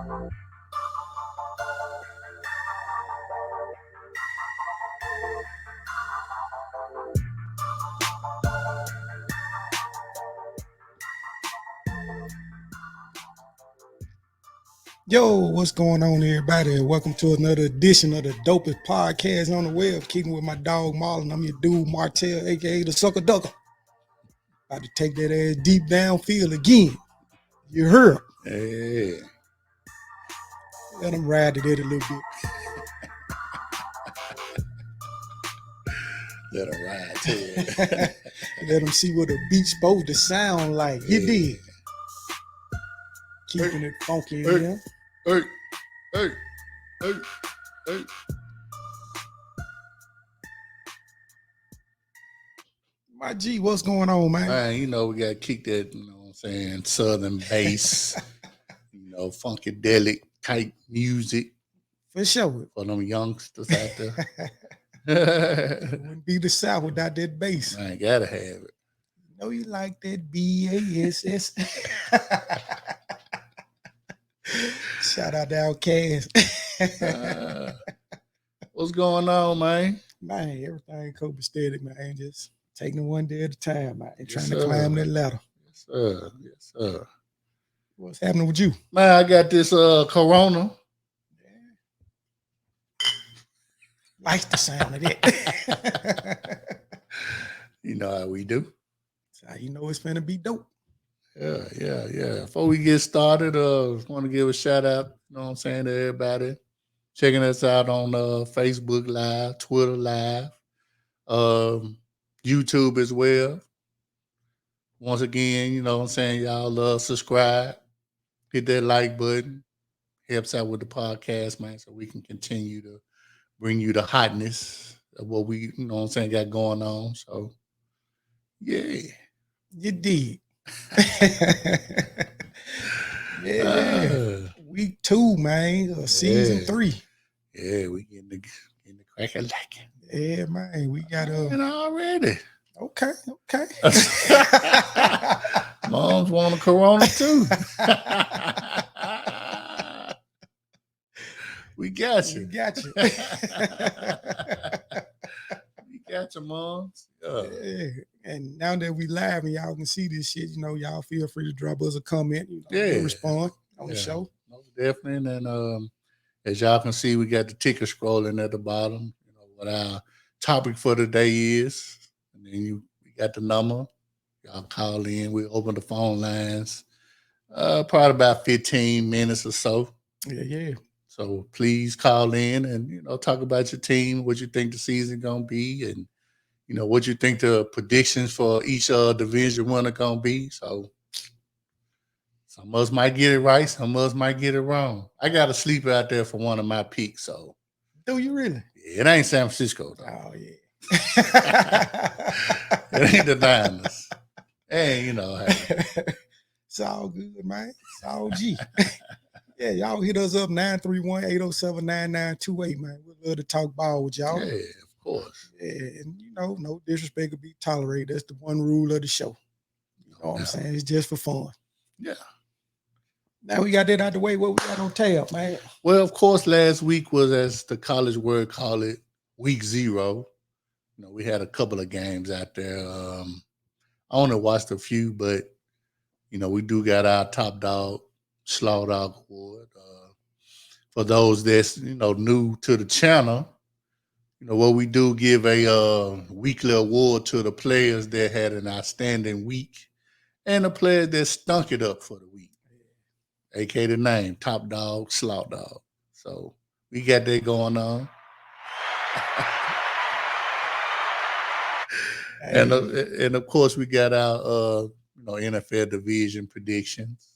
Yo, what's going on, everybody? Welcome to another edition of the dopest podcast on the web. Keeping with my dog Marlon. I'm your dude Martell, aka the Sucker Ducker. About to take that ass deep downfield again. You heard? Hey. Let him ride it a little bit. Let him ride to it. Let him see what a beat's supposed to sound like. You did. Keeping it funky in here. Hey. My G, what's going on, man? Man, you know, we got to kick that, you know what I'm saying, southern bass, funkadelic type music. For sure. For them youngsters out there. It wouldn't be the South without that bass. I ain't got to have it. You know you like that BASS. Shout out to Outkast. What's going on, man? Man, everything copacetic, man. Just taking it one day at a time, man. And trying Yes, to climb that ladder. Yes, sir. What's happening with you? Man, I got this Corona. Like the sound of that. You know how we do. So you know it's finna be dope. Yeah. Before we get started, want to give a shout out, you know what I'm saying, to everybody checking us out on Facebook Live, Twitter Live, YouTube as well. Once again, you know what I'm saying, y'all subscribe, hit that like button, helps out with the podcast, man, so we can continue to bring you the hotness of what we, you know what I'm saying, got going on. So, yeah. You did. Yeah. Week 2, man. Season 3. Yeah, we getting the crack of like. Yeah, man. We got already. Okay. Moms want a Corona too. We got you. We got you, moms. Yeah. And now that we live and y'all can see this shit, you know, y'all feel free to drop us a comment. We'll respond on the show. Most definitely. And as y'all can see, we got the ticker scrolling at the bottom. You know what our topic for the day is. And then we got the number. Y'all call in. We open the phone lines. Probably about 15 minutes or so. Yeah. So please call in and, you know, talk about your team, what you think the season going to be, and, you know, what you think the predictions for each division winner going to be. So some of us might get it right. Some of us might get it wrong. I got a sleeper out there for one of my picks. So, do you really? Yeah, it ain't San Francisco, though. Oh, yeah. It ain't the Niners. And, you know. It's all good, man. It's all G. Yeah, y'all hit us up 931-807-9928, man. We'd love to talk ball with y'all. Yeah, of course. Yeah, and you know, no disrespect could be tolerated. That's the one rule of the show. You know what I'm saying? It's just for fun. Yeah. Now we got that out the way. What we got on tap, man? Well, of course, last week was, as the college word call it, week 0. You know, we had a couple of games out there. I only watched a few, but you know, we do got our top dog, Slaw Dog Award. For those that's, you know, new to the channel, you know, what we do give a weekly award to the players that had an outstanding week and the players that stunk it up for the week. A.K. the name, Top Dog, Slaw Dog. So we got that going on. And of course, we got our NFL division predictions.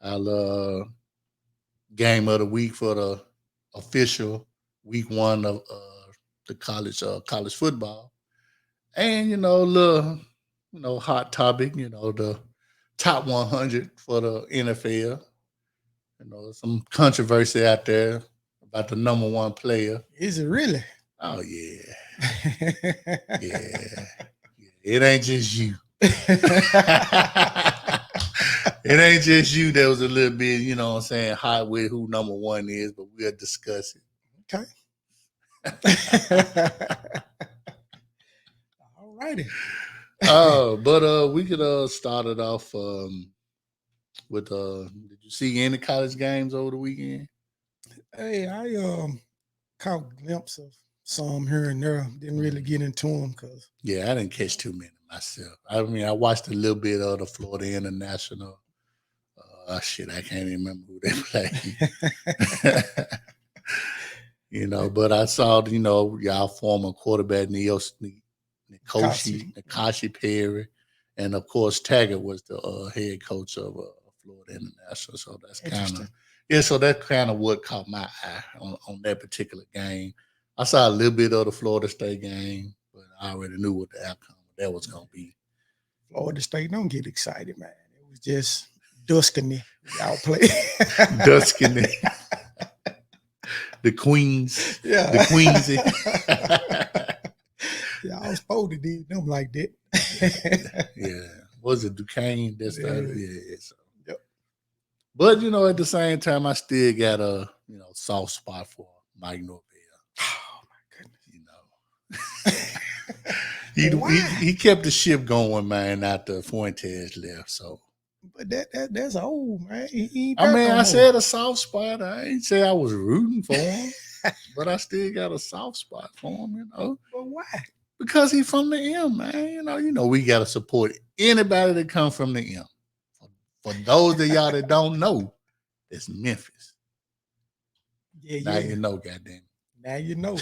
Our game of the week for the official week 1 of the college football, and hot topic, the top 100 for the NFL. Some controversy out there about the number 1 player. Is it really? Oh yeah, yeah. It ain't just you. It ain't just you that was a little bit, you know what I'm saying, hot with who number one is, but we'll discuss Okay. All righty. But we could start it off with did you see any college games over the weekend? Hey, I caught a glimpse of some here and there. Didn't really get into them because Yeah, I didn't catch too many myself. I mean, I watched a little bit of the Florida International. Shit, I can't even remember who they played. But I saw, y'all former quarterback Nakashi Perry, and of course Taggart was the head coach of Florida International. So that's kind of what caught my eye on that particular game. I saw a little bit of the Florida State game, but I already knew what the outcome of that was going to be. Florida State, don't get excited, man. It was just Duskany. Y'all play. Duskany. The Queens. Yeah. The Queensy. Yeah, I was supposed to do them like that. Yeah. Was it Duquesne? That's Yeah. So. Yep. But at the same time, I still got a soft spot for Mike Norvell. Oh my goodness. He kept the ship going, man, after Fuentes left. So but that's old, man. I said a soft spot. I ain't say I was rooting for him, but I still got a soft spot for him, But why? Because he's from the M, man. We got to support anybody that come from the M. For those of y'all that don't know, it's Memphis. Yeah, now you know, goddamn. Now you know.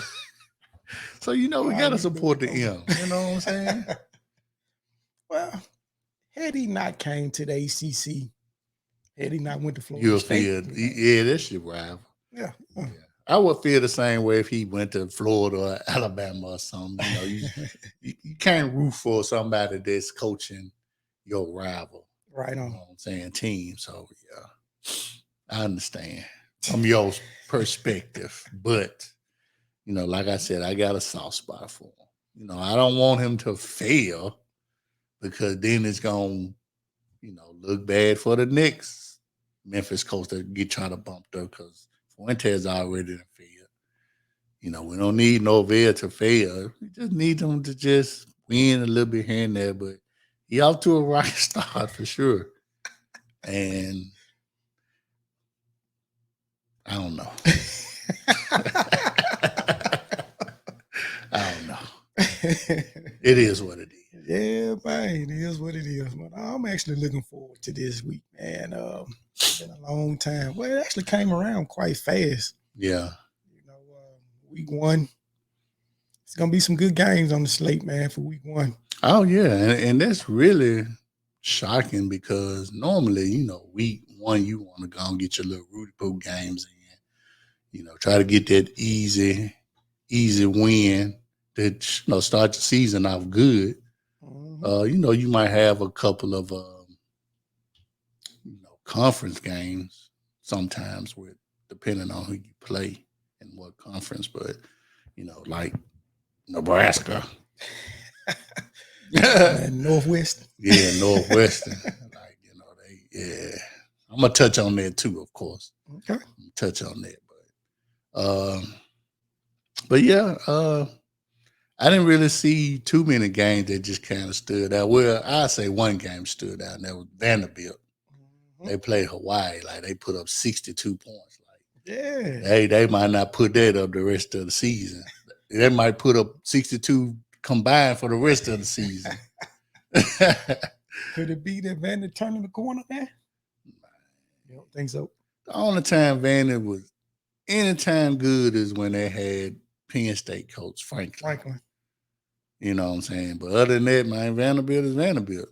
So we got to support the M. You know what I'm saying? Well, had he not came to the ACC, had he not went to Florida State, that's your rival. Yeah. I would feel the same way if he went to Florida or Alabama or something. You can't root for somebody that's coaching your rival. Right on. You know what I'm saying? Team. So, yeah, I understand from your perspective. But, like I said, I got a soft spot for him. I don't want him to fail because then it's going to, look bad for the next Memphis coach that get trying to bump up because Fuentes already failed. We don't need Norvell to fail. We just need him to just win a little bit here and there. But he off to a rocket start for sure. And I don't know. I don't know. It is what it is. Yeah, man, it is what it is. But I'm actually looking forward to this week, man. It's been a long time. Well, it actually came around quite fast. Yeah. Week 1. It's gonna be some good games on the slate, man, for week 1. Oh yeah, and that's really shocking because normally, week 1 you want to go and get your little Rudy Poo games in. Try to get that easy win to start the season off good. Mm-hmm. You might have a couple of conference games sometimes with depending on who you play and what conference, but like Nebraska. And Northwestern. Yeah, Northwestern. I'm gonna touch on that too, of course. Okay. Touch on that. But yeah, I didn't really see too many games that just kind of stood out. Well, I say one game stood out, and that was Vanderbilt. Mm-hmm. They played Hawaii, like they put up 62 points. They might not put that up the rest of the season. They might put up 62 combined for the rest of the season. Could it be that Vandy turning the corner, man? You don't think so? The only time Vandy was anytime good is when they had Penn State coach Franklin. You know what I'm saying? But other than that, man, Vanderbilt is Vanderbilt.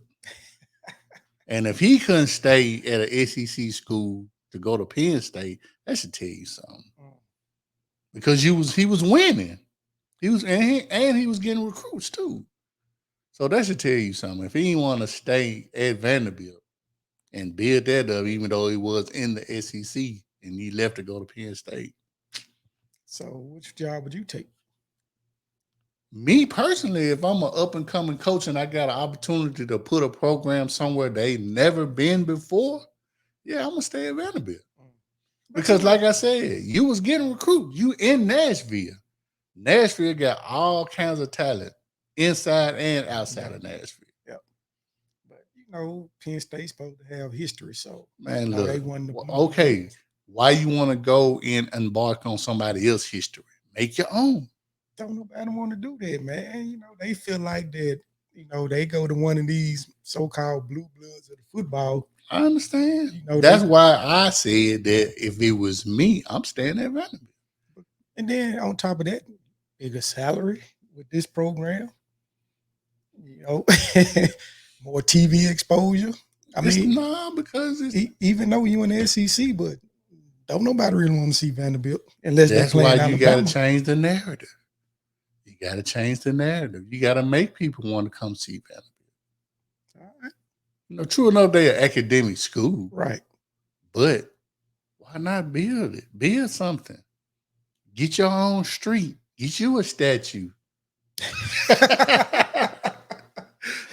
And if he couldn't stay at an SEC school to go to Penn State, that should tell you something. Because he was winning. He was getting recruits too. So that should tell you something. If he didn't want to stay at Vanderbilt and build that up, even though he was in the SEC and he left to go to Penn State. So which job would you take? me personally, if I'm an up and coming coach and I got an opportunity to put a program somewhere they never been before, yeah, I'm gonna stay at Vanderbilt. But Because, like I said, you was getting recruited. You in Nashville. Nashville got all kinds of talent inside and outside of Nashville. Yep. But Penn State's supposed to have history, so Man, they look, won the okay. Why you want to go and embark on somebody else's history? Make your own. Don't nobody want to do that, man. They feel like that. They go to one of these so-called blue bloods of the football. I understand. That's why I said that if it was me, I'm staying at Vanderbilt. And then on top of that, bigger salary with this program. More TV exposure. Because even though you in the SEC, but don't nobody really want to see Vanderbilt unless they're playing Alabama. That's why you got to change the narrative. You got to change the narrative. You got to make people want to come see Vanderbilt. All right. True enough, they're an academic school. Right. But why not build it? Build something. Get your own street. Get you a statue.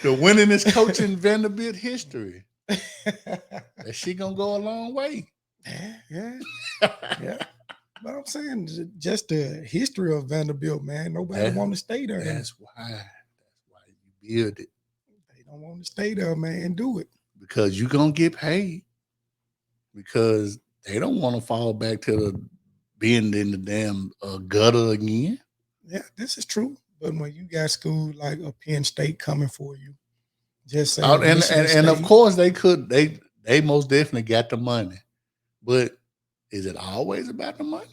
The winningest coach in Vanderbilt history. That shit gonna go a long way. Yeah. But I'm saying just the history of Vanderbilt, man. Nobody want to stay there. That's why you build it. They don't want to stay there, man, and do it. Because you're gonna get paid. Because they don't want to fall back to the being in the damn gutter again. Yeah, this is true. But when you got school like a Penn State coming for you, just saying, and of course they most definitely got the money. But is it always about the money?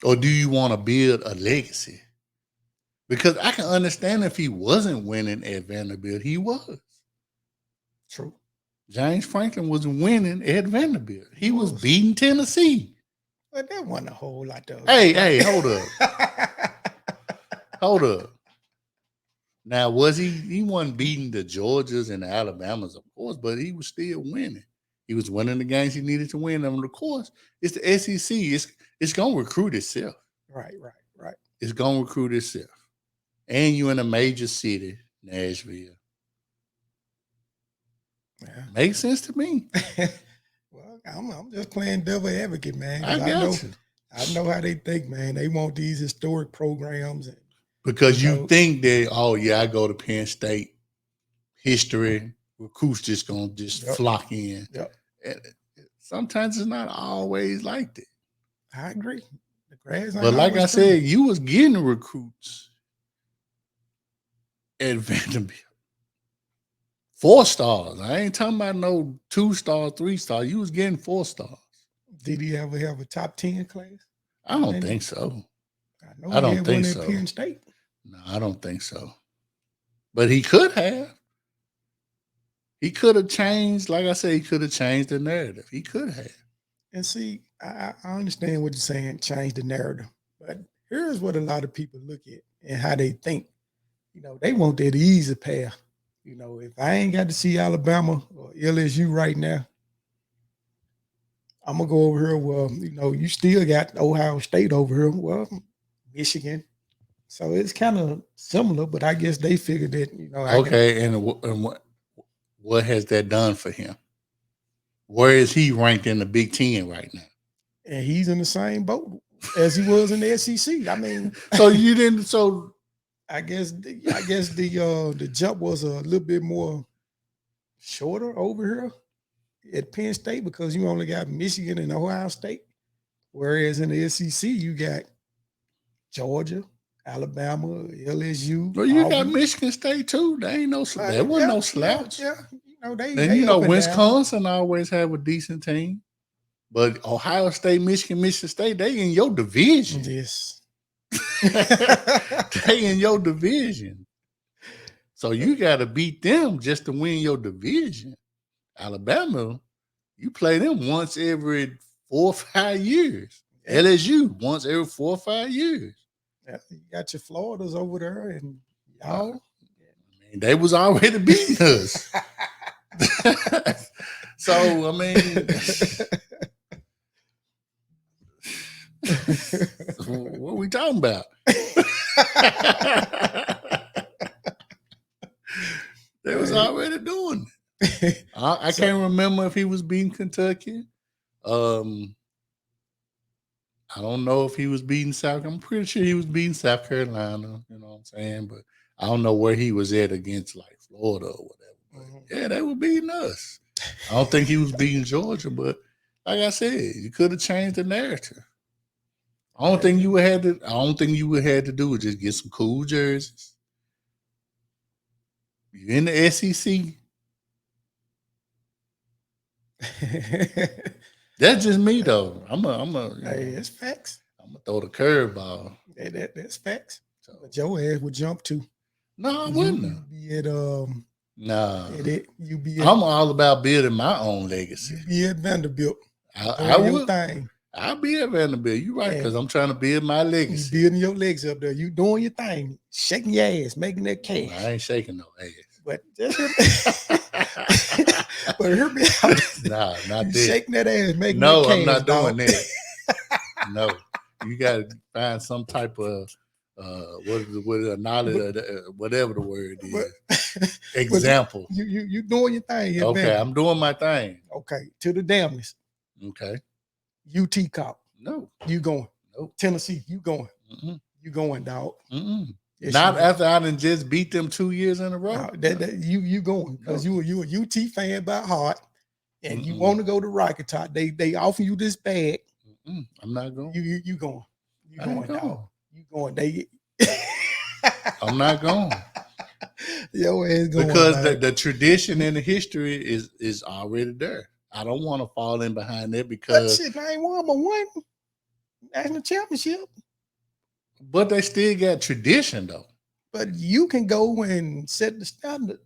Or do you want to build a legacy? Because I can understand if he wasn't winning at Vanderbilt, he was. True. James Franklin was winning at Vanderbilt. He was beating Tennessee. But that wasn't a whole lot of. Hey, hold up. Hold up. Now, was he wasn't beating the Georgias and the Alabamas, of course, but he was still winning. He was winning the games he needed to win. And of course, it's the SEC. It's gonna recruit itself. Right. It's gonna recruit itself. And you in a major city, Nashville. Yeah. Makes sense to me. Well, I'm just playing devil advocate, man. I know how they think, man. They want these historic programs. Because you think that, I go to Penn State, history, recruits just going to flock in. Yep. And sometimes it's not always like that. I agree. The grass but like I said, you was getting recruits at Vanderbilt. 4 stars. I ain't talking about no 2-star, 3-star. You was getting 4 stars. Did he ever have a top 10 class? I don't think so. I don't think so. Penn State. No, I don't think so. But he could have. He could have changed, like I said, he could have changed the narrative. He could have. And see, I understand what you're saying, change the narrative. But here's what a lot of people look at and how they think. They want that easy path. If I ain't got to see Alabama or LSU right now, I'm going to go over here. Well, you still got Ohio State over here. Well, Michigan. So it's kind of similar, but I guess they figured that, and what has that done for him? Where is he ranked in the Big Ten right now? And he's in the same boat as he was in the SEC. I mean, I guess the jump was a little bit more shorter over here at Penn State because you only got Michigan and Ohio State, whereas in the SEC you got Georgia, Alabama, LSU. Well, you got Michigan State too. They ain't no there wasn't no slouch. Yeah. Wisconsin always have a decent team, but Ohio State, Michigan State, they in your division. Yes. They in your division. So you got to beat them just to win your division. Alabama, you play them once every 4 or 5 years. Yeah. LSU, once every 4 or 5 years. Yeah, you got your Floridas over there, and y'all. I mean, they was already beating us. So, I mean, what are we talking about? They was already doing it. I So- can't remember if he was beating Kentucky. I don't know if he was beating South. I'm pretty sure he was beating South Carolina. You know what I'm saying? But I don't know where he was at against like Florida or whatever. But yeah, they were beating us. I don't think he was beating Georgia, but like I said, you could have changed the narrative. I don't think you would have to. I don't think you would have to do is just get some cool jerseys. You're in the SEC. That's just me though. Hey, that's facts. I'm gonna throw the curveball. That's facts. So, But your ass would jump too. no, I You wouldn't. be at Nah. you be at, I'm all about building my own legacy. you be at Vanderbilt. I Doing your would. thing. I'll be at Vanderbilt. You're right, because I'm trying to build my You legacy. building your legs up there. You doing your thing, shaking your ass, making that cash. I ain't shaking no ass. But just but hear me out. Nah, not You that. shaking that ass, making No, that cash. I'm not dog. doing that. No, you got to find some type of what a knowledge, whatever the word is. Example. You doing your thing. Okay, I'm doing my thing. Okay, to the damnness. Okay. UT Cop. No. You going. Nope. Tennessee, you going. Mm-mm. You going, dog. Mm-mm. Yes, Not after I done just beat them 2 years in a row. No, you going because you a UT fan by heart, and you Mm-mm. want to go to Rocket Top. They offer you this bag. Mm-mm. I'm not going. You going. You I ain't going, going. dog. You going. They. I'm not going. Your ass going. Because man. the tradition and the history is already there. I don't want to fall in behind that But because shit, I ain't won but one national championship. but they still got tradition though. But you can go and set the standard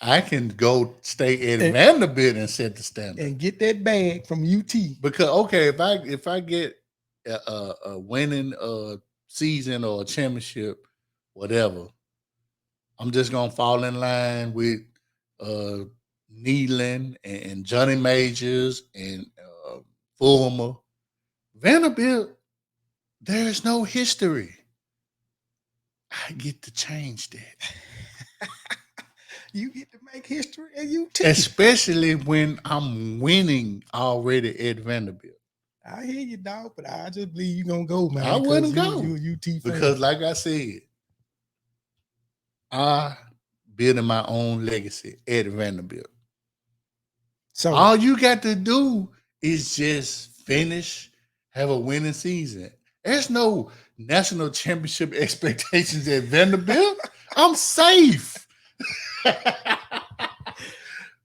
I can go stay at And- Vanderbilt and set the standard. and get that bag from UT. Because okay, if I get a winning season or a championship, whatever, I'm just gonna fall in line with Nealon and Johnny Majors and Fulmer. Vanderbilt, there is no history. I get to change that. You get to make history at UT. Especially when I'm winning already at Vanderbilt. I hear you, dog, but I just believe you gonna go, man. I wouldn't because go. You a UT fan. Because like I said, I building my own legacy at Vanderbilt. so All you got to do is just finish, have a winning season. There's no national championship expectations at Vanderbilt. I'm safe.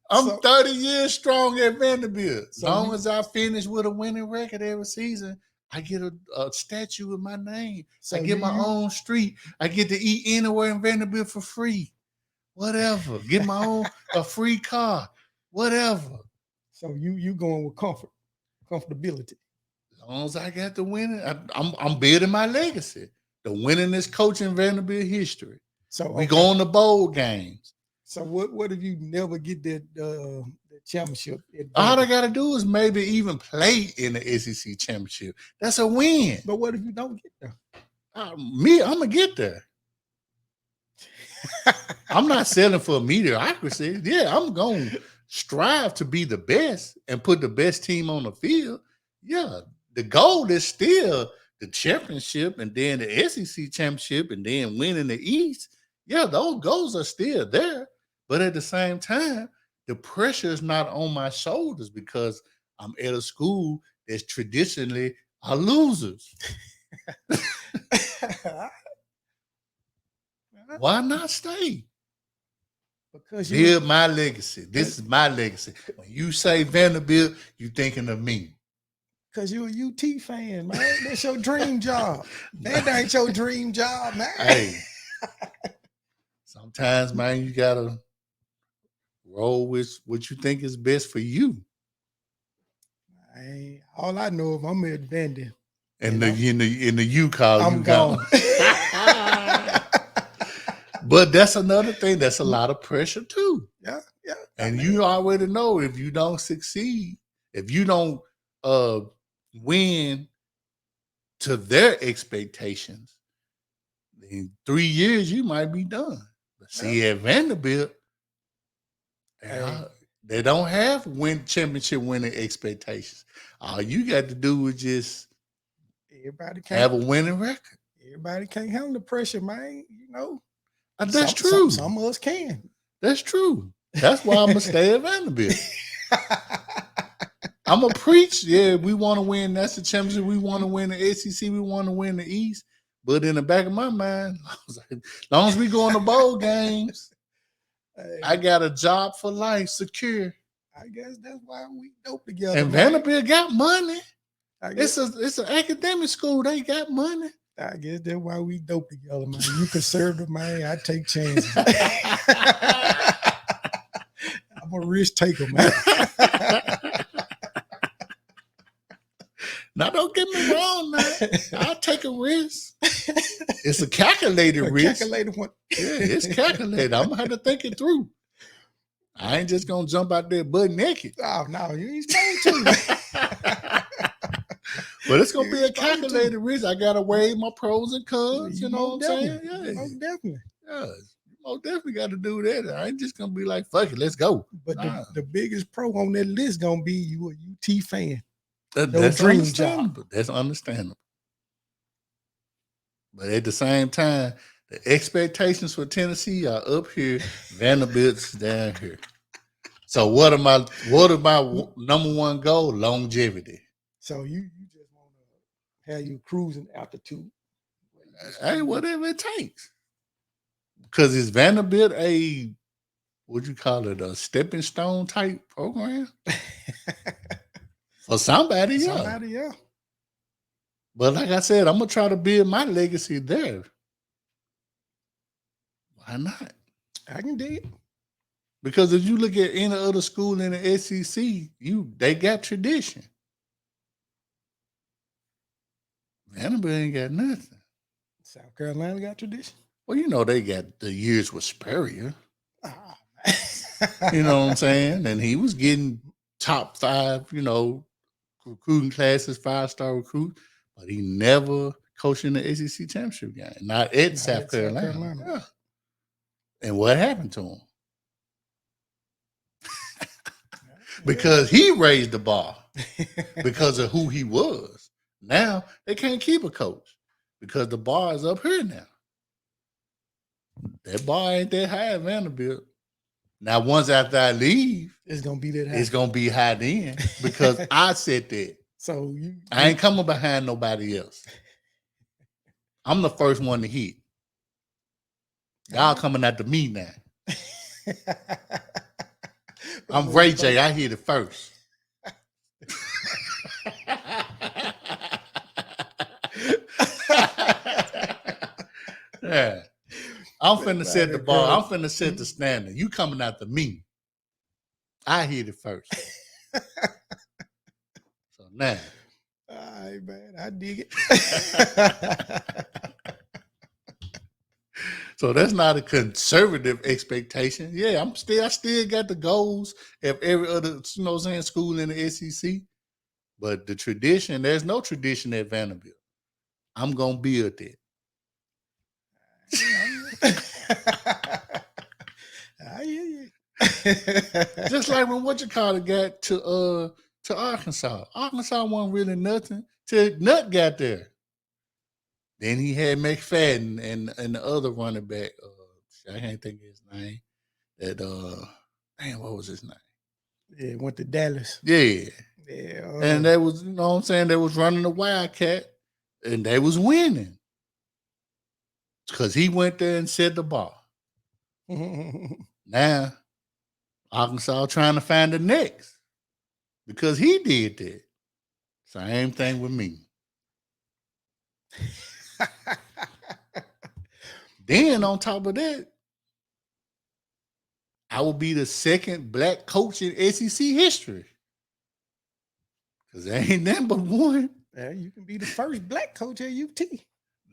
I'm So- 30 years strong at Vanderbilt. As So long you- as I finish with a winning record every season, I get a statue with my name. So I get do my you- own street. I get to eat anywhere in Vanderbilt for free. Whatever. Get my own a free car. Whatever. So you going with comfortability. As long as I got the winning, I'm building my legacy. The winningest coach in Vanderbilt history. So We going to bowl games. So what if you never get that championship? At All I Vanderbilt? got to do is maybe even play in the SEC championship. That's a win. But what if you don't get there? I'm gonna get there. I'm not selling for mediocrity. Yeah, I'm going to strive to be the best and put the best team on the field. Yeah, the goal is still the championship and then the SEC championship and then winning the East. Yeah, those goals are still there. But at the same time, the pressure is not on my shoulders because I'm at a school that's traditionally are losers. Why not stay? Because Build my legacy. This is my legacy. When you say Vanderbilt, you thinking of me. Because you're a UT fan, man. That's your dream job. That ain't your dream job, man. Hey, sometimes, man, you gotta roll with what you think is best for you. All I know is I'm at Vandy. And You in the U call, I'm you gone. But that's another thing. That's a lot of pressure too. Yeah. And you already know if you don't succeed, if you don't win to their expectations, In 3 years, you might be done. But see, at Vanderbilt, they don't have championship winning expectations. All you got to do is just have a winning record. Everybody can't handle the pressure, man. That's true. Some of us can. That's true. That's why I'm gonna stay at Vanderbilt. I'm gonna preach. Yeah, we want to win. That's the championship. We want to win the SEC. We want to win the East. But in the back of my mind, as long as we go in the bowl games, I got a job for life, secure. I guess that's why we dope together. And Vanderbilt got money. It's an academic school. They got money. I guess that's why we dope together, man. You conservative, man. I take chances. I'm a risk taker, man. Now, don't get me wrong, man. I'll take a risk. It's a calculated risk. Calculated one. Yeah, it's calculated. I'm gonna have to think it through. I ain't just gonna jump out there butt naked. Oh no, you ain't supposed to. But it's gonna be a calculated risk. I gotta weigh my pros and cons. You know what I'm saying? Yeah, most definitely. Yeah, you most definitely got to do that. I ain't just gonna be like, fuck it, let's go. But the biggest pro on that list gonna be you a UT fan. That's understandable. That's understandable. But at the same time, the expectations for Tennessee are up here, Vanderbilt's down here. So what are my number one goal? Longevity. So you just want to have you cruising altitude. Hey, whatever it takes. Because is Vanderbilt a stepping stone type program? For somebody, yeah. But like I said, I'm gonna try to build my legacy there. Why not? I can dig it. Because if you look at any other school in the SEC, they got tradition. Vanderbilt ain't got nothing. South Carolina got tradition. Well, they got the years with Spurrier. You know what I'm saying? And he was getting top 5, recruiting classes, 5-star recruit, but he never coached in the SEC championship game. Not at South Carolina. Yeah. And what happened to him? Because he raised the bar because of who he was. Now they can't keep a coach because the bar is up here now. That bar ain't that high at Vanderbilt. Now, once after I leave, it's gonna be that high. It's gonna be high then because I said that. So I ain't coming behind nobody else. I'm the first one to hit. Y'all coming after me now. I'm Ray J. I hit it first. Yeah. I'm finna set the bar. I'm finna set the standard. You coming after me. I hit it first. So now. All right, man. I dig it. So that's not a conservative expectation. Yeah, I still got the goals of every other, school in the SEC. But the tradition, there's no tradition at Vanderbilt. I'm gonna build that. I hear you. Just like when got to Arkansas. Arkansas wasn't really nothing till Nut got there. Then he had McFadden and the other running back. I can't think of his name. What was his name? Yeah, went to Dallas. Yeah. Yeah. And they was, they was running the Wildcat and they was winning. Because he went there and set the bar. Now, Arkansas trying to find the next. Because he did that. Same thing with me. Then on top of that, I will be the second black coach in SEC history. Because there ain't nothing but one. Yeah, you can be the first black coach at UT.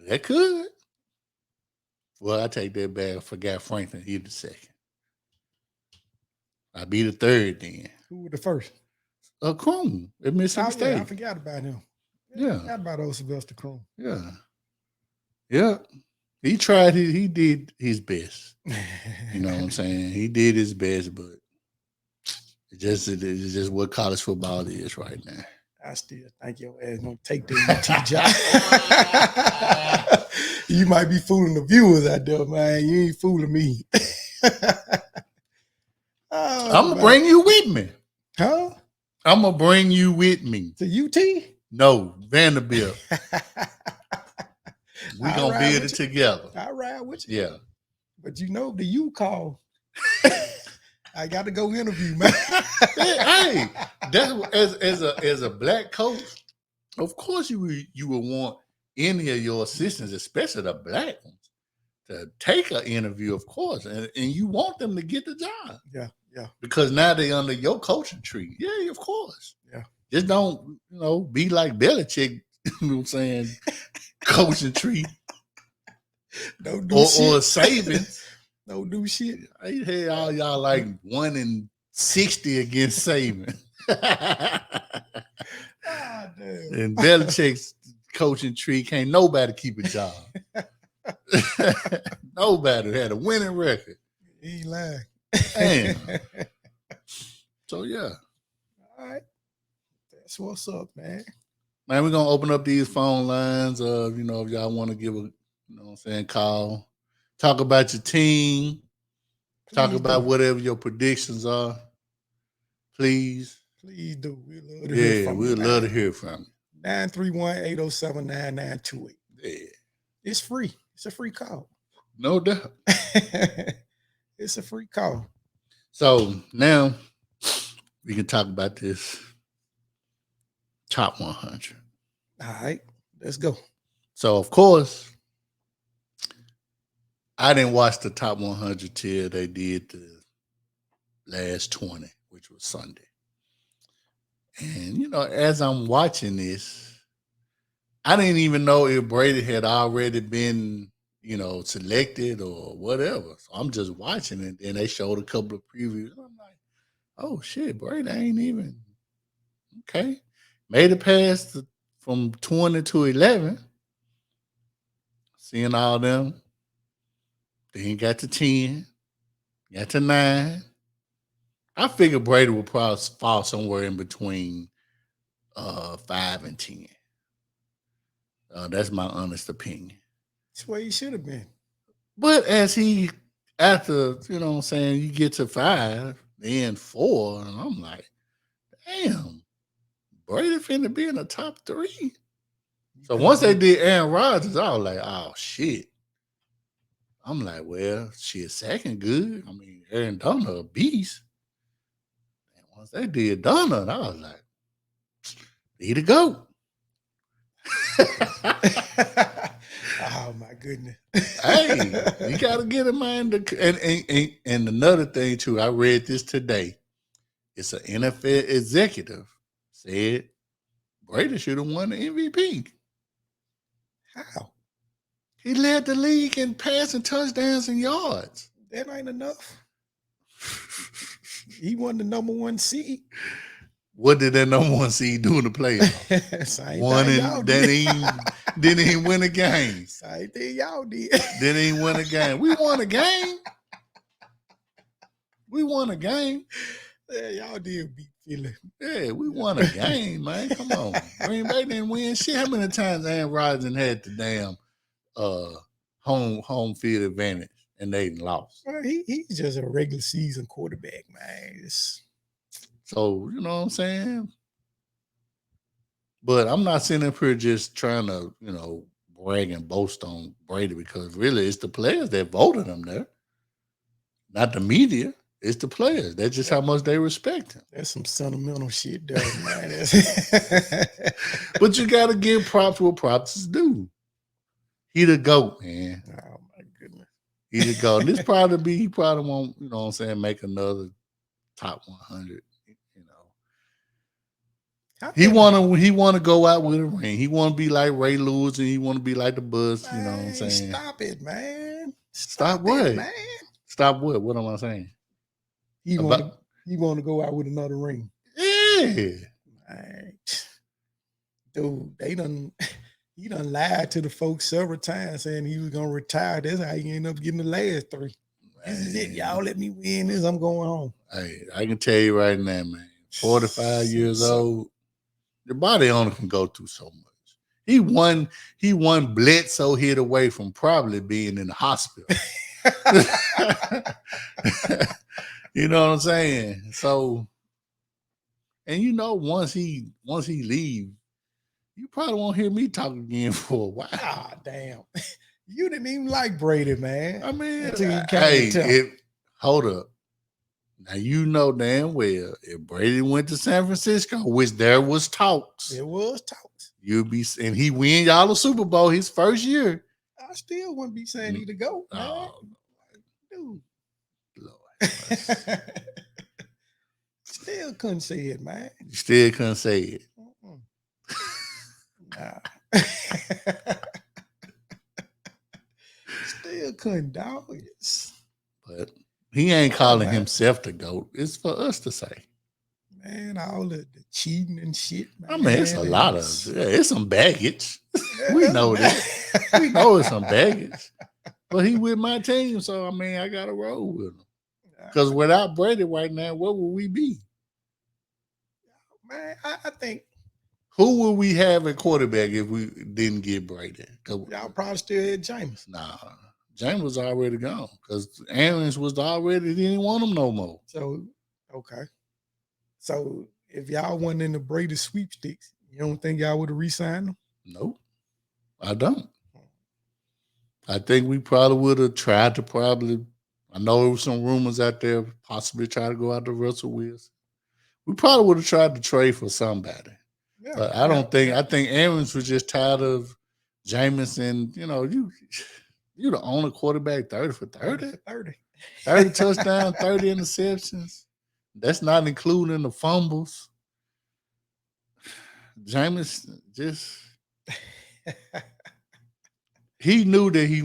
That could. Well, I take that back. I forgot Franklin. He's the second. I'll be the third then. Who was the first? Kroom at Mississippi State. Yeah, I forgot about him. Yeah. I forgot about old Sylvester Kroom. Yeah. Yeah. He tried. He did his best. You know what I'm saying? He did his best, but it's just what college football is right now. I still think your ass gonna take the UT job. You might be fooling the viewers out there, man. You ain't fooling me. I'm gonna bring you with me. Huh? I'm gonna bring you with me. To UT? No, Vanderbilt. We I'll gonna ride build with it you. together. I ride with you. Yeah. But you know the U call. I got to go interview, man. Hey, that's as a black coach, of course you would want any of your assistants, especially the black ones, to take an interview, of course, and you want them to get the job. Yeah. Because now they under your coaching tree. Yeah, of course. Yeah. Just don't, be like Belichick, you know what I'm saying, coaching tree. Don't do shit. Or Saban. Don't do shit. I had all y'all like 1-60 against Saban. Ah, damn. And Belichick's coaching tree can't nobody keep a job. Nobody had a winning record. He lying. Damn. So yeah. All right. That's what's up, man. Man, we're gonna open up these phone lines. If y'all want to give a call. Talk about your team. Talk about whatever your predictions are. Please. Please do. We'd love to hear from you. We'd love to hear from you. 931-807-9928. Yeah. It's free. It's a free call. No doubt. It's a free call. So now we can talk about this top 100. All right. Let's go. So, of course, I didn't watch the top 100 till they did the last 20, which was Sunday. And, as I'm watching this, I didn't even know if Brady had already been, selected or whatever. So I'm just watching it. And they showed a couple of previews. I'm like, oh, shit, Brady ain't even. Okay. Made it past from 20 to 11. Seeing all them. Then got to 10, got to 9. I figured Brady would probably fall somewhere in between 5 and 10. That's my honest opinion. That's where he should have been. But after, you get to 5, then 4, and I'm like, damn, Brady finna be in the top 3. So once they did Aaron Rodgers, I was like, oh, shit. I'm like, well, shit, second good. I mean, Aaron Donald, a beast. And once they did Donald, I was like, need to go. Oh my goodness. Hey, you gotta get him in. And another thing too, I read this today. It's an NFL executive said Brady should have won the MVP. How? He led the league in passing touchdowns and yards. That ain't enough. He won the number 1 seed. What did that number 1 seed do in the playoffs? Won and didn't even win a game. Same thing y'all did. Didn't even win a game. We won a game. Yeah, y'all did beat Philly. Yeah, we won a game, man. Come on. Green Bay didn't win shit. How many times Aaron Rodgers had the damn home field advantage and they lost? Well, he's just a regular season quarterback, man. So, you know what I'm saying? But I'm not sitting up here just trying to, brag and boast on Brady because really it's the players that voted him there. Not the media. It's the players. That's just how much they respect him. That's some sentimental shit there, man. But you got to give props where props is due. He the GOAT, man. Oh, my goodness. He the GOAT. He probably won't, make another top 100. He wanna go out with a ring. He wanna be like Ray Lewis and he wanna be like the Buzz. You know what I'm saying? Stop it, man. Stop what? It, man. Stop what? What am I saying? He want to go out with another ring. Yeah. Man. Dude, they done he done lied to the folks several times saying he was gonna retire. That's how he ended up getting the last 3. This is it, y'all. Let me win this. I'm going home. Hey, I can tell you right now, man. 45 years So- old, your body only can go through so much. He one Bledsoe hit away from probably being in the hospital. You know what I'm saying? So, and you know, once he leave, you probably won't hear me talk again for a while. Ah, damn. You didn't even like Brady, man. I mean, Until you hey, came to him. hold up. Now you know damn well if Brady went to San Francisco, which there was talks, It was talks. you'd be, and he win y'all the Super Bowl his first year. I still wouldn't be saying he to go, man. Oh, Dude. Lord. Still couldn't say it, man. You still couldn't say it. Nah. Still couldn't, dog. But he ain't calling himself the GOAT. It's for us to say. Man, all the cheating and shit, man. I mean, it's a lot of, it's some baggage. We know that. We know it's some baggage. But he with my team, so I mean, I got to roll with him. Because without Brady right now, what would we be? Man, I think. Who would we have at quarterback if we didn't get Brady? Y'all probably still had Jameis. Nah, James was already gone because Arians was already didn't want him no more. So, okay. So, if y'all wasn't in the Brady sweepstakes, you don't think y'all would have re-signed him? Nope, I don't. I think we probably would have tried to I know there were some rumors out there, possibly try to go out to Russell Wilson. We probably would have tried to trade for somebody. Yeah, but I don't think, I think Arians was just tired of Jameis, and you know, you're the only quarterback 30 for 30. 30 touchdowns, 30 interceptions. That's not including the fumbles. Jameis just he knew that we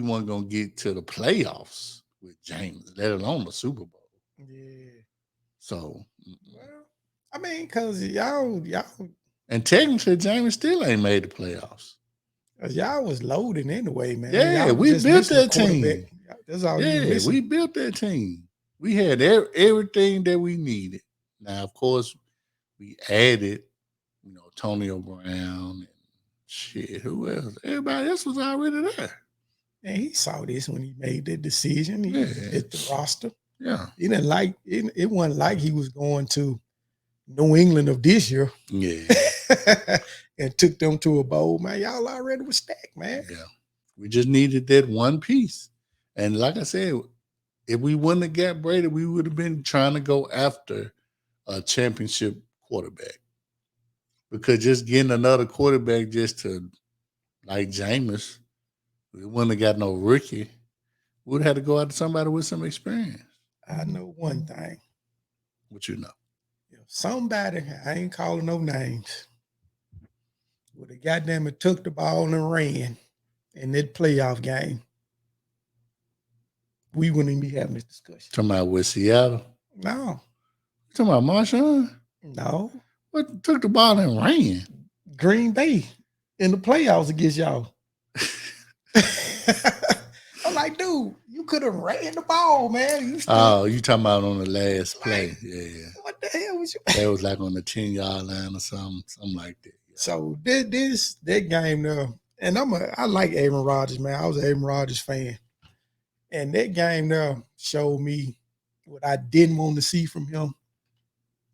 weren't gonna get to the playoffs with Jameis, let alone the Super Bowl. Yeah. So, well, I mean, because y'all, and technically, Jameis still ain't made the playoffs. Y'all was loading anyway, man. Yeah, we built that team. That's all. Yeah, we built that team. We had everything that we needed. Now, of course, we added, you know, Antonio Brown and shit. Who else? Everybody else was already there. And he saw this when he made that decision. He hit the roster. Yeah, he didn't like it. It wasn't like he was going to New England of this year. Yeah. And took them to a bowl, man. Y'all already was stacked, man. Yeah. We just needed that one piece. And like I said, if we wouldn't have got Brady, we would have been trying to go after a championship quarterback. Because just getting another quarterback just to, like Jameis, we wouldn't have got no rookie. We'd have to go after somebody with some experience. I know one thing. What you know? If somebody, I ain't calling no names, would have goddamn it took the ball and ran in that playoff game, we wouldn't even be having this discussion. Talking about with Seattle? No. You talking about Marshawn? No. What took the ball and ran? Green Bay in the playoffs against y'all. I'm like, dude, you could have ran the ball, man. You talking about on the last play. Yeah. What the hell was you? That was like on the 10-yard line or something like that. Yeah. So that game there, and I like Aaron Rodgers, man. I was an Aaron Rodgers fan. And that game there showed me what I didn't want to see from him,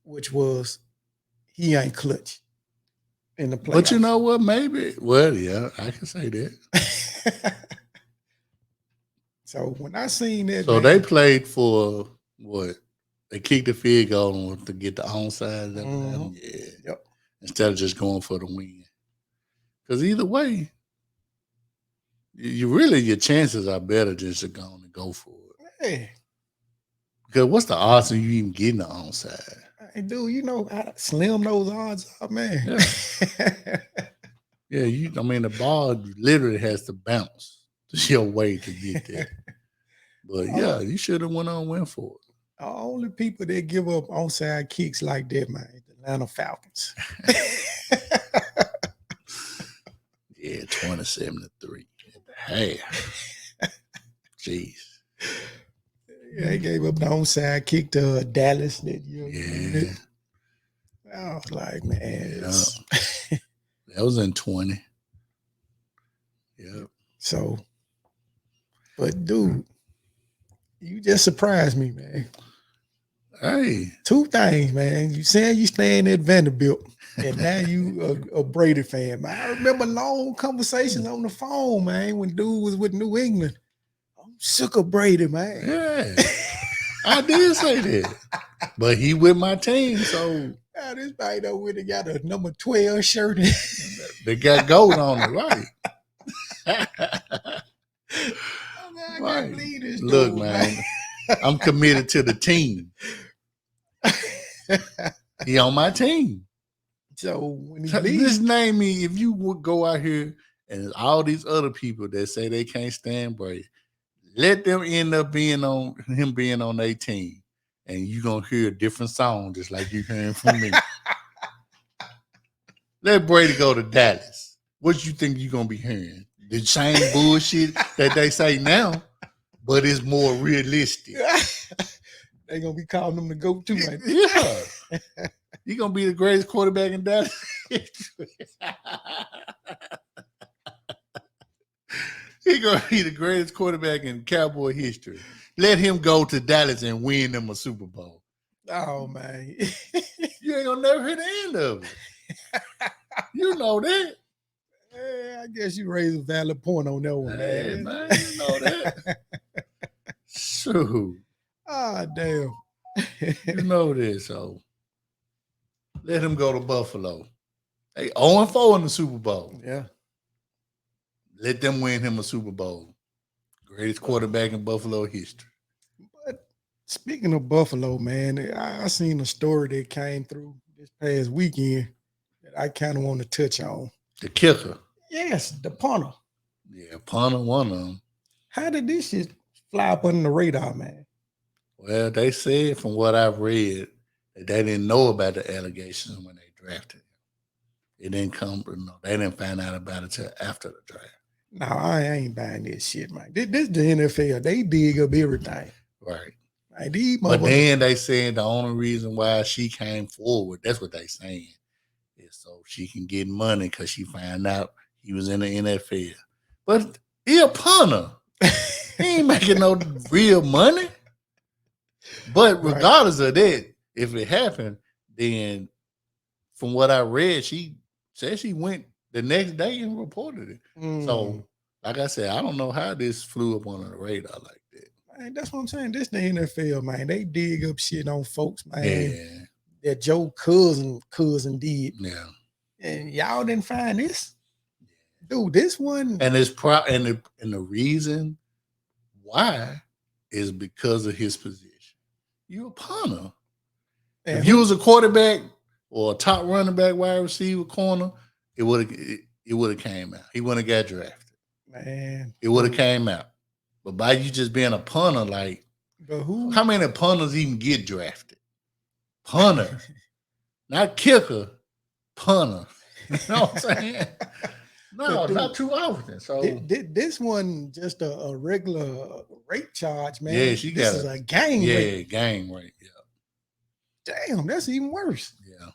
which was he ain't clutch in the playoffs. But you know what? Maybe. Well, yeah, I can say that. So when I seen that, so they played for what? They kicked the field goal to get the onside. Mm-hmm. Yeah. Yep. Instead of just going for the win. Because either way, your chances are better just to go and go for it. Hey. Because what's the odds of you even getting the onside? Hey, dude, you know how slim those odds are, man. Yeah. I mean, the ball literally has to bounce your way to get there. But yeah, you should have went on and went for it. The only people that give up onside kicks like that, man, the Atlanta Falcons. 27-3 at the half. Jeez. Yeah, they gave up the onside kick to Dallas that year. Yeah. I was like, man, that was in 20. Yeah. So, but dude, you just surprised me, man. Hey. 2 things, man. You saying you staying at Vanderbilt, and now you a Brady fan, man. I remember long conversations on the phone, man, when dude was with New England. I'm sick of Brady, man. Yeah. I did say that. But he with my team, so this guy though went and got a number 12 shirt. They got gold on it, right? I can't believe this dude, Look, man, I'm committed to the team. He on my team. So when he just name me, if you would go out here and all these other people that say they can't stand Brady, let them end up being on their team, and you're gonna hear a different song just like you hearing from me. Let Brady go to Dallas. What you think you're gonna be hearing? The same bullshit that they say now, but it's more realistic. They're gonna be calling him the go-to, man. Yeah. You're gonna be the greatest quarterback in Dallas. He's gonna be the greatest quarterback in Cowboy history. Let him go to Dallas and win them a Super Bowl. Oh man. You ain't gonna never hear the end of it. You know that. I guess you raised a valid point on that one, man. You know that. Shoot. Ah, damn. You know this, so let him go to Buffalo. Hey, 0-4 in the Super Bowl. Yeah. Let them win him a Super Bowl. Greatest quarterback in Buffalo history. But speaking of Buffalo, man, I seen a story that came through this past weekend that I kind of want to touch on. The kicker. Yes, the punter. Yeah, punter, one of them. How did this shit fly up under the radar, man? Well, they said from what I've read that they didn't know about the allegations when they drafted him. It didn't come, they didn't find out about it till after the draft. No, I ain't buying this shit, man. This the NFL. They dig up everything. Right. Like, but then they said the only reason why she came forward, that's what they saying, is so she can get money because she found out he was in the NFL. But he a punter. He ain't making no real money. But regardless of that, if it happened, then from what I read, she said she went the next day and reported it. So, like I said, I don't know how this flew up on the radar like that. Man, that's what I'm saying. This the NFL, man. They dig up shit on folks, man. Yeah. That Joe cousin did. Yeah. And y'all didn't find this? Dude, this one. And it's and the reason why is because of his position. You a punter. And if you was a quarterback or a top running back, wide receiver, corner, it would have came out. He wouldn't have got drafted. Man. It would have came out. But by you just being a punter, like, how many punters even get drafted? Punter. Not kicker, punter. You know what I'm saying? No, not too often. So this one just a regular rape charge, man. Yeah, she got a gang rape. Yeah, gang rape. Yeah. Damn, that's even worse. Yeah.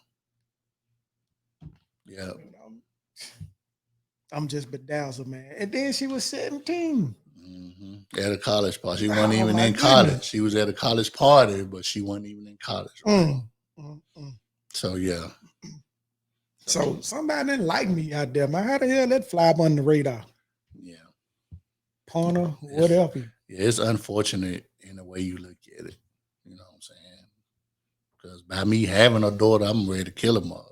Yeah. I'm just bedazzled, man. And then she was 17. Mm-hmm. At a college party. She wasn't even in college. She was at a college party, but she wasn't even in college. Right? So, yeah. So somebody didn't like me out there, man. How the hell that fly up on the radar? Yeah. Punter, whatever. Yeah, it's unfortunate in the way you look at it. You know what I'm saying? Because by me having a daughter, I'm ready to kill her mother.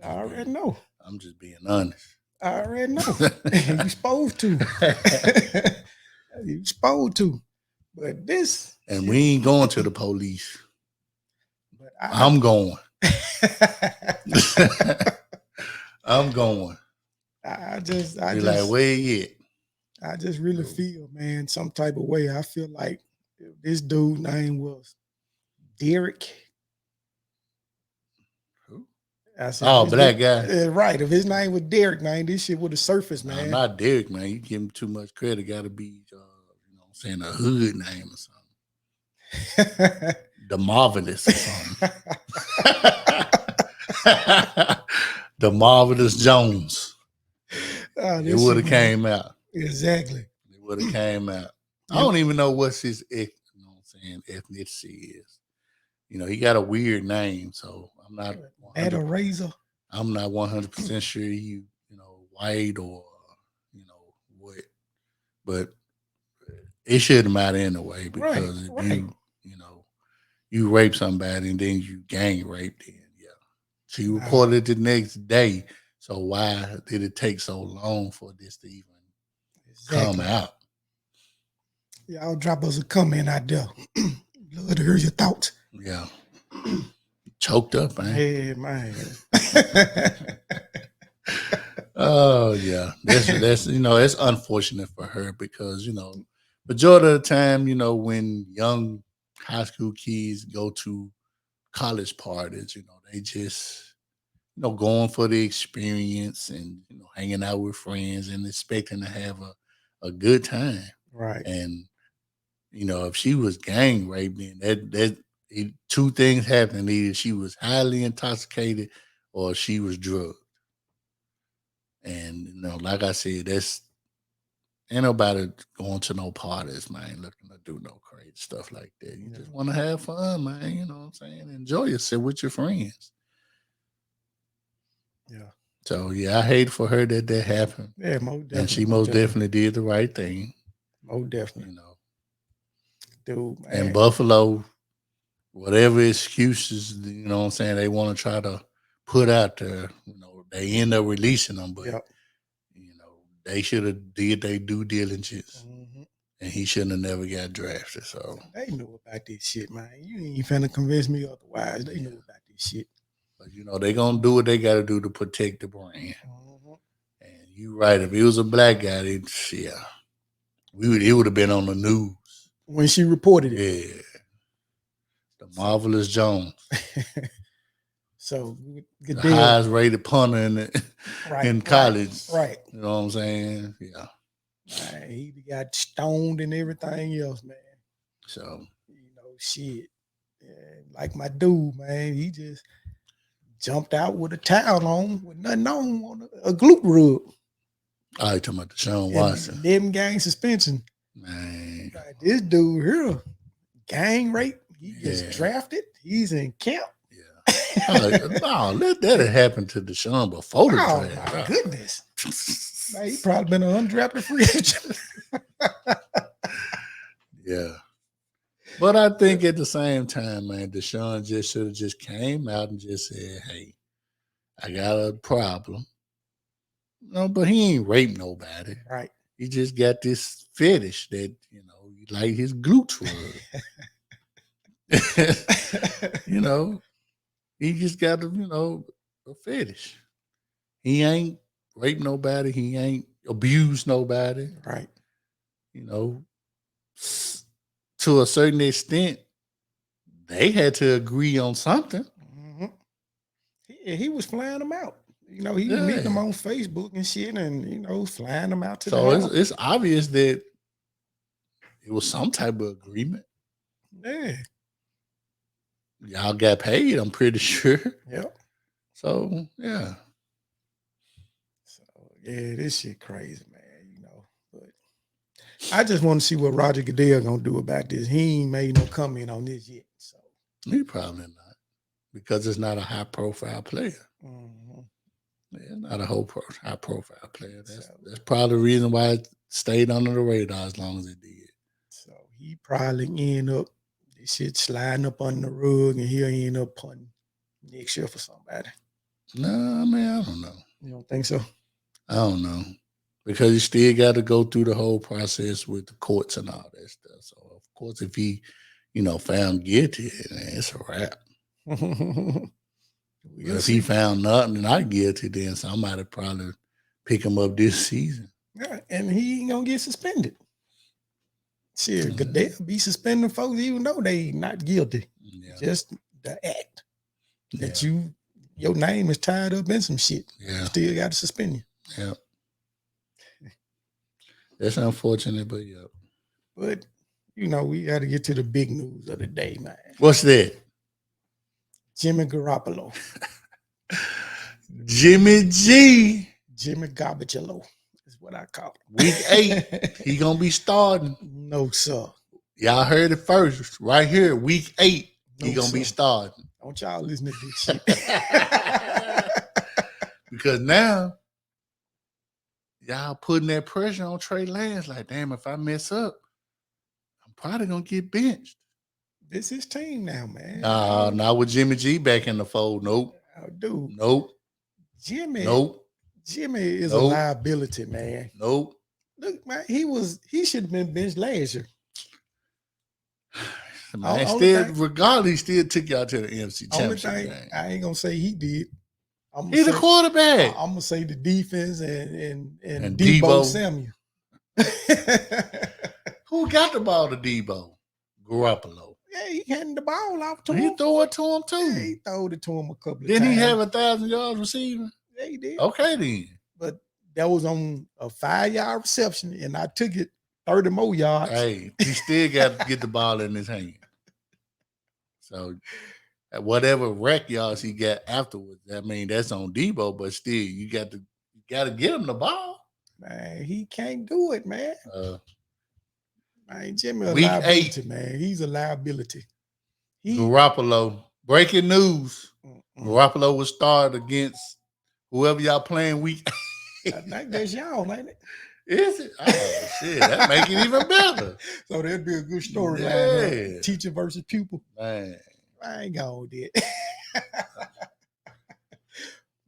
I already know. I'm just being honest. I already know. You supposed to. You supposed to. But this. And we ain't going to the police. But I'm going. I'm going. I just like, where you at? I just really feel, man, some type of way. I feel like this dude's name was Derek. Who? I said, Oh, black guy. right. If his name was Derek, man, this shit would have surfaced, Nah, man. not Derek, man. You give him too much credit. Got to be, you know, what I'm saying a hood name or something. The Marvelous or something. The Marvelous Jones. It would have came out. Exactly. It would have came out. I don't even know what's his, you know what I'm saying, ethnicity is. You know, he got a weird name, so I'm not. Razor. I'm not 100% sure you know, white or you know what, but it shouldn't matter anyway because if you know, you rape somebody and then you gang rape, then yeah. She reported the next day. So why did it take so long for this to even come out? Y'all drop us a comment out there. Love to hear your thoughts. Yeah. Choked up, man. Hey, man. Oh yeah. That's you know, it's unfortunate for her because, you know, majority of the time, you know, when young high school kids go to college parties, you know, they just, you know, going for the experience and, you know, hanging out with friends and expecting to have a good time. Right. And, you know, if she was gang raped, then two things happened. Either she was highly intoxicated or she was drugged. And, you know, like I said, ain't nobody going to no parties, man, looking to do no crazy stuff like that. You just want to have fun, man. You know what I'm saying? Enjoy yourself with your friends. Yeah. So yeah, I hate for her that happened. Yeah, most definitely. And she most definitely did the right thing. Most definitely. You know. Dude, man. And Buffalo, whatever excuses, you know what I'm saying, they want to try to put out there, you know, they end up releasing them, but you know, they should have did their due diligence. And he shouldn't have never got drafted. So they knew about this shit, man. You ain't finna convince me otherwise. They knew about this shit. But you know, they gonna do what they gotta do to protect the brand. And you right, if it was a black guy, it would have been on the news. When she reported it. Yeah. The Marvelous Jones. So the highest rated punter in college. Right. You know what I'm saying? Yeah. Man, he got stoned and everything else, man. So, you know, shit. Yeah, like my dude, man, he just jumped out with a towel on with nothing on a glute rub. Oh, you talking about Deshaun Watson. 11 gang suspension. Man. Like, this dude here, gang rape. He gets drafted. He's in camp. No, that had happened to Deshaun before the draft. My goodness. Man, he probably been an undrafted free agent. Yeah. But I think at the same time, man, Deshaun just should have just came out and just said, hey, I got a problem. No, but he ain't raped nobody. Right. He just got this fetish that, you know, he like his glutes rub. You know, he just got a fetish. He ain't raped nobody. He ain't abused nobody. Right. You know, to a certain extent, they had to agree on something. He was flying them out. You know, he was meeting them on Facebook and shit and, you know, flying them out to the house. So it's obvious that it was some type of agreement. Yeah. Y'all got paid, I'm pretty sure. Yep. So, yeah. So, yeah, this shit crazy, man, you know. But I just want to see what Roger Goodell gonna do about this. He ain't made no comment on this yet. So he probably not. Because it's not a high profile player. Yeah, not a high profile player. That's probably the reason why it stayed under the radar as long as it did. So he probably end up this shit sliding up on the rug and he'll end up punting next year for somebody. No, I mean, I don't know. You don't think so? I don't know. Because you still got to go through the whole process with the courts and all that stuff. So, of course, if he, you know, found guilty, it's a wrap. If he found nothing not guilty, then somebody probably pick him up this season. Yeah, and he ain't gonna get suspended. Shit, Goodell be suspending folks even though they not guilty. Yeah. Just the act that you your name is tied up in some shit. Yeah. You still got to suspend you. Yeah. That's unfortunate, but yeah. But you know, we got to get to the big news of the day, man. What's that? Jimmy Garoppolo. Jimmy G. Jimmy Garoppolo is what I call him. Week 8, he gonna be starting. No, sir. Y'all heard it first, right here. Week 8, he No, gonna be sir. starting. Don't y'all listen to this shit. Because now y'all putting that pressure on Trey Lance. Like, damn, if I mess up, I'm probably gonna get benched. This is team now, man. Not with Jimmy G back in the fold. Nope. Dude. Nope. Jimmy. Nope. Jimmy is a liability, man. Nope. Look, man, he should have been benched last year. Man, regardless, he still took y'all to the NFC Championship game. I ain't gonna say he did. He's the quarterback. I'm gonna say the defense and Debo Samuel. Who got the ball to Debo? Garoppolo. Yeah, he handed the ball off to him. He threw it to him too. Yeah, he threw it to him a couple of times. Didn't he have 1,000 yards receiving? Yeah, he did. Okay, then. But that was on a 5-yard reception, and I took it 30 more yards. Hey, he still got to get the ball in his hand. So whatever wreck yards he got afterwards, I mean, that's on Debo, but still, you got to get him the ball. Man, he can't do it, man. Man, Jimmy a Week liability, 8. man. He's a liability. Garoppolo. Breaking news. Garoppolo will start against whoever y'all playing week 8. I think that's y'all, ain't it? Is it? Oh, shit. That make it even better. So that'd be a good story. Yeah. Like, teacher versus pupil. Man. I ain't gonna do it.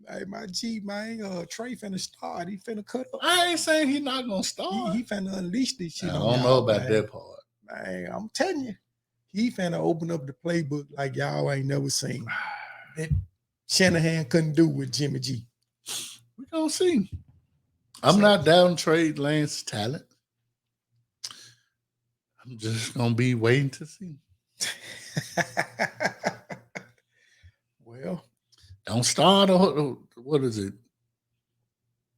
Hey, my G, man, Trey finna start. He finna cut up. I ain't saying he's not gonna start. He finna unleash this shit. I don't know about that part. Man, I'm telling you, he finna open up the playbook like y'all ain't never seen. That Shanahan couldn't do with Jimmy G. We gonna see. I'm not down Trey Lance's talent. I'm just gonna be waiting to see. Well, don't start off. What is it?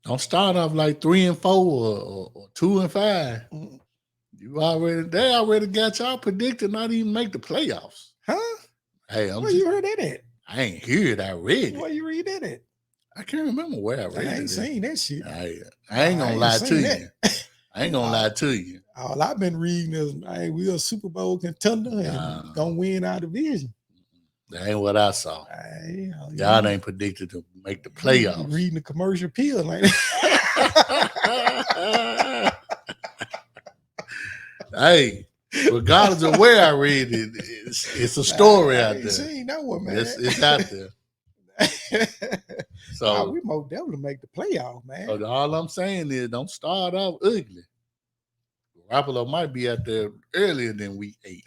Don't start off like 3-4 or 2-5. Mm-mm. They already got y'all predicted not even make the playoffs. Huh? Hey, Where you heard that at? I ain't hear it. I read it. Where you read that at? I can't remember where I read it. I ain't seen that shit. I ain't gonna lie to you. I ain't gonna lie to you. All I've been reading is, hey, we a Super Bowl contender and gonna win our division. That ain't what I saw. Y'all ain't predicted to make the playoffs. Reading the commercial appeal like that. Hey, regardless of where I read it, it's a story out there. Seen that one, man. It's out there. So we most definitely make the playoff, man. So all I'm saying is, don't start off ugly. Garoppolo might be out there earlier than week 8.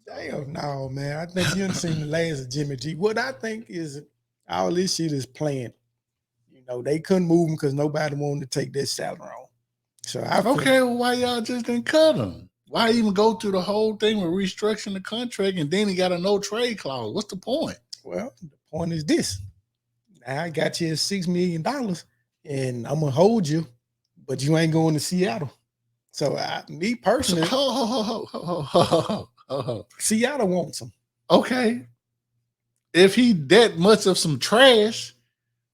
Damn, no, man. I think you haven't seen the last of Jimmy G. What I think is all this shit is planned. You know, they couldn't move him because nobody wanted to take that salary on. So well, why y'all just didn't cut him? Why even go through the whole thing with restructuring the contract and then he got a no trade clause? What's the point? Well, the point is this. I got you $6 million and I'm gonna hold you, but you ain't going to Seattle. So me personally, Seattle wants him. Okay. If he that much of some trash,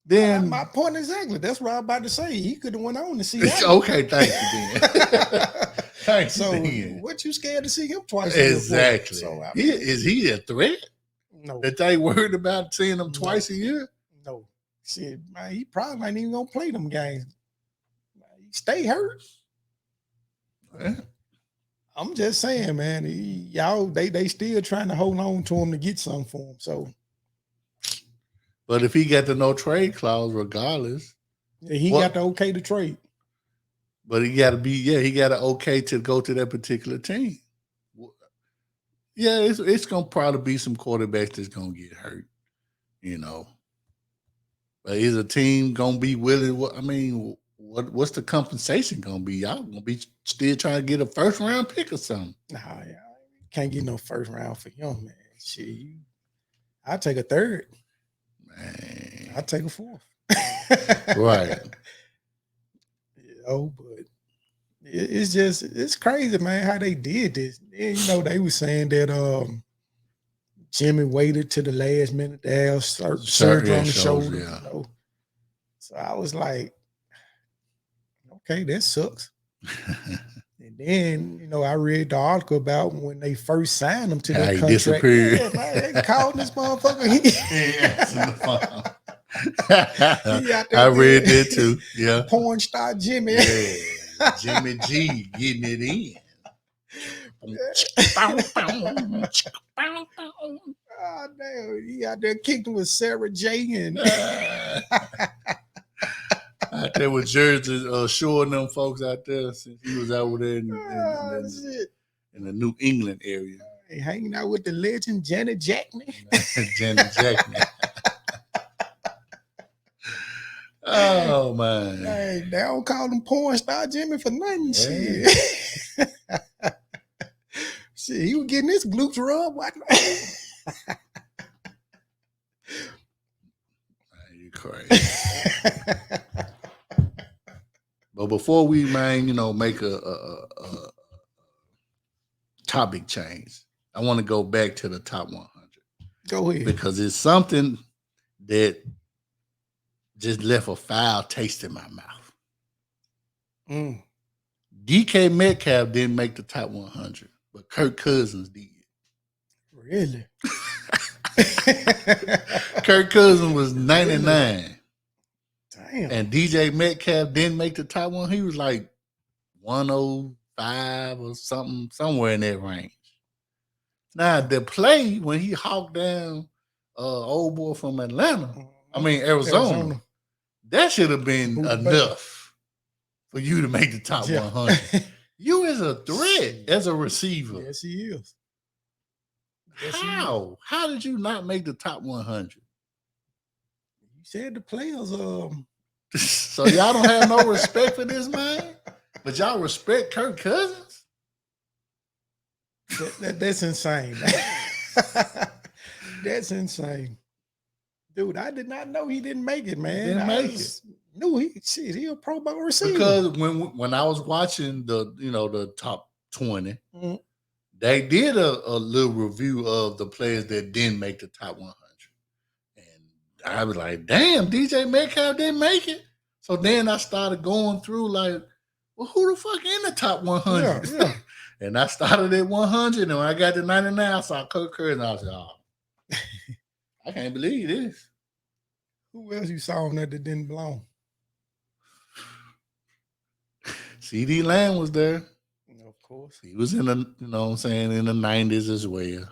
then my point exactly. That's what I'm about to say. He could have went on to Seattle. Okay, thank you, then. Thanks. So what you scared to see him twice? Exactly. So is he a threat? No. That they worried about seeing him twice a year? No. Shit, man, he probably ain't even gonna play them games. He stay hurt. Yeah. I'm just saying, man. They still trying to hold on to him to get something for him. So, but if he got the no trade clause, regardless, he got the okay to trade. But he got to he got an okay to go to that particular team. Yeah, it's gonna probably be some quarterbacks that's gonna get hurt, you know. But is a team gonna be willing? I mean, what's the compensation gonna be? Y'all gonna be still trying to get a first round pick or something? Nah, can't get no first round for him, man. Shit, I take a third. Man. I take a fourth. Right. But it's crazy, man, how they did this. And, they were saying that Jimmy waited to the last minute to have surgery on the shoulder. Yeah. So I was like, okay, that sucks. And then, I read the article about when they first signed him to that contract. Disappeared. Yeah, man, they called this motherfucker. I read that too. Yeah. Porn star Jimmy. Yeah. Jimmy G getting it in. Oh, damn. He out there kicking with Sarah J. And out there with Jersey, showing them folks out there since he was over there in the New England area. Hanging out with the legend Janet Jackman. Janet Jackman. Oh man. Hey, they don't call him porn star Jimmy for nothing. Hey. Shit. Shit, he was getting his glutes rubbed. You crazy. But before we, make a topic change, I want to go back to the top 100. Go ahead. Because it's something that just left a foul taste in my mouth. DK Metcalf didn't make the top 100, but Kirk Cousins did. Really? Kirk Cousins was 99. Damn. And DJ Metcalf didn't make the top one. He was like 105 or something, somewhere in that range. Now, the play when he hawked down old boy from Arizona, that should have been enough for you to make the top 100. You is a threat as a receiver. Yes, he is. How? How did you not make the top 100? You said the players. So y'all don't have no respect for this man, but y'all respect Kirk Cousins? That's insane. That's insane, dude. I did not know he didn't make it, man. Knew he a Pro Bowl receiver. Because when I was watching the top 20. They did a little review of the players that didn't make the top 100. And I was like, damn, DJ Metcalf didn't make it. So then I started going through like, well, who the fuck in the top 100? Yeah. And I started at 100. And when I got to 99, I saw Kirk Cousins. And I was like, oh, I can't believe this. Who else you saw on there that didn't belong? CeeDee Lamb was there. Of course. He was in the, in the 90s as well.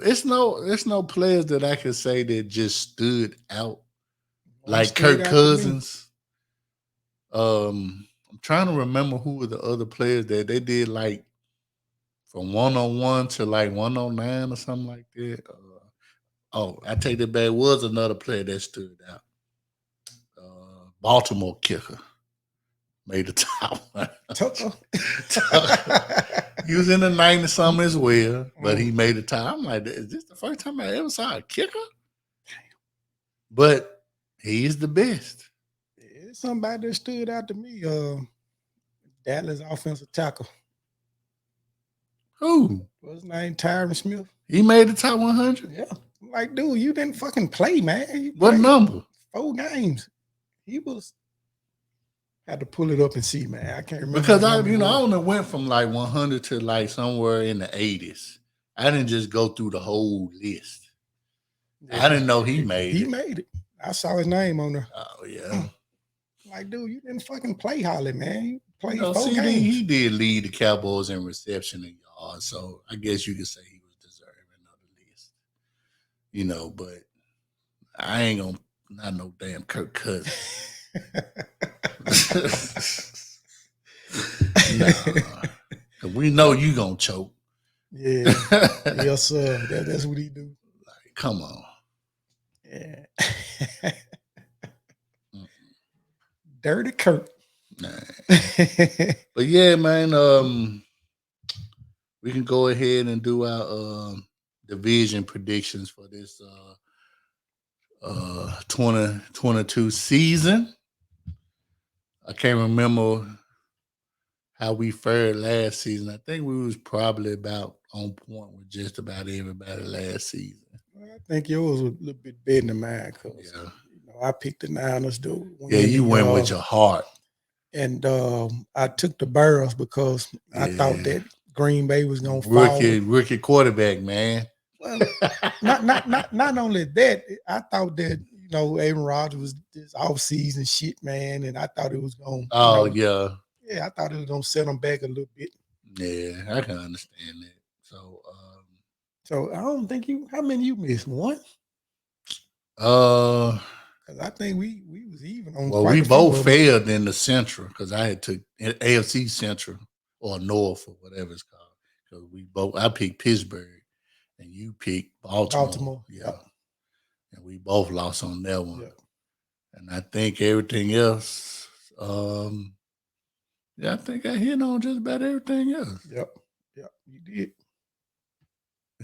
It's no players that I could say that just stood out like Kirk Cousins. I'm trying to remember who were the other players that they did like from 101 to like 109 or something like that. I take that back. Was another player that stood out. Baltimore kicker. Made the top one. Tucker. He was in the 90 something as well, but he made the top. I'm like, is this the first time I ever saw a kicker? But he's the best. It's somebody that stood out to me. Dallas offensive tackle. Who? What's his name? Tyron Smith. He made the top 100? Yeah. I'm like, dude, you didn't fucking play, man. What number? 4 games. He was. Had to pull it up and see, man. I can't remember. Because I only went from like 100 to like somewhere in the 80s. I didn't just go through the whole list. Yeah. I didn't know he made it. He made it. I saw his name on there. Oh, yeah. Like, dude, you didn't fucking play Holly, man. You played 4 games. He did lead the Cowboys in reception and yards, so I guess you could say he was deserving of the list. But I ain't gonna not no damn Kirk Cousins. Nah, we know you gonna choke. Yeah, yes, sir. That's what he do. Like, come on. Yeah. Dirty Kirk. Nah. But yeah, man. We can go ahead and do our division predictions for this 2022 season. I can't remember how we fared last season. I think we was probably about on point with just about everybody last season. I think yours was a little bit better than mine because Yeah, I picked the Niners to win. yeah, you went with your heart. And I took the Bears because I thought Yeah. that Green Bay was gonna fall. Rookie quarterback, man. Well, not only that, I thought that Aaron Rodgers was this off-season shit, man, and I thought it was gonna. Oh Yeah, I thought it was gonna set them back a little bit. Yeah, I can understand that. So I don't think you. How many you missed? One. Because I think we was even on. Well, we both failed in the Central because I had took AFC Central or North or whatever it's called. Because I picked Pittsburgh and you picked Baltimore. Yeah. Yep. And we both lost on that one. Yep. And I think everything else, I think I hit on just about everything else. Yep, you did.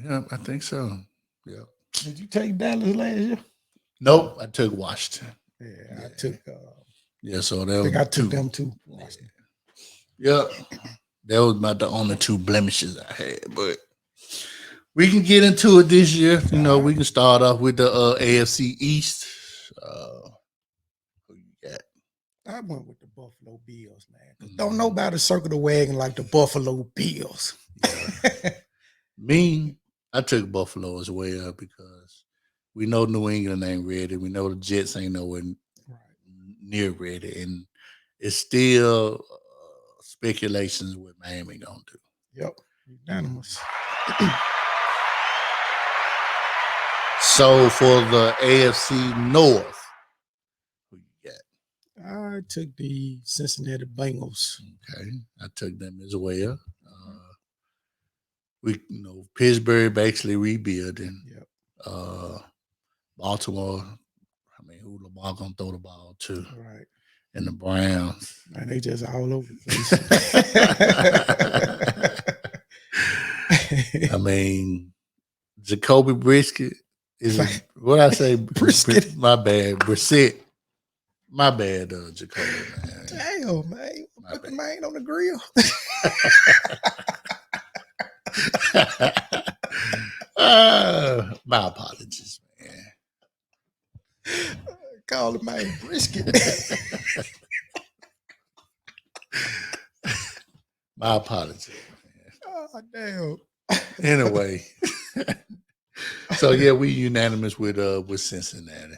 Yeah, I think so. Yeah. Did you take Dallas last year? Nope, I took Washington. Yeah. I took. So I took them too. Washington. Yeah, that was about the only two blemishes I had, but we can get into it this year. We can start off with the AFC East. Who you got? I went with the Buffalo Bills, man. Don't nobody circle the wagon like the Buffalo Bills. Yeah. Me, I took Buffalo as well because we know New England ain't ready. We know the Jets ain't nowhere near ready, and it's still speculations what Miami gonna do. Yep, unanimous. So for the AFC North, who you got? I took the Cincinnati Bengals. Okay, I took them as well. Pittsburgh basically rebuilding. Yep. Baltimore, who Lamar gonna throw the ball to? Right. And the Browns. And they just all over the place. Jacoby Brisket is what I say. Brisket. My bad, Brissett. My bad, Jacoby. Man. Damn, man. Put the man on the grill. My apologies, man. Call the man Brisket. My apologies, man. Oh, damn. Anyway, so yeah, we unanimous with Cincinnati.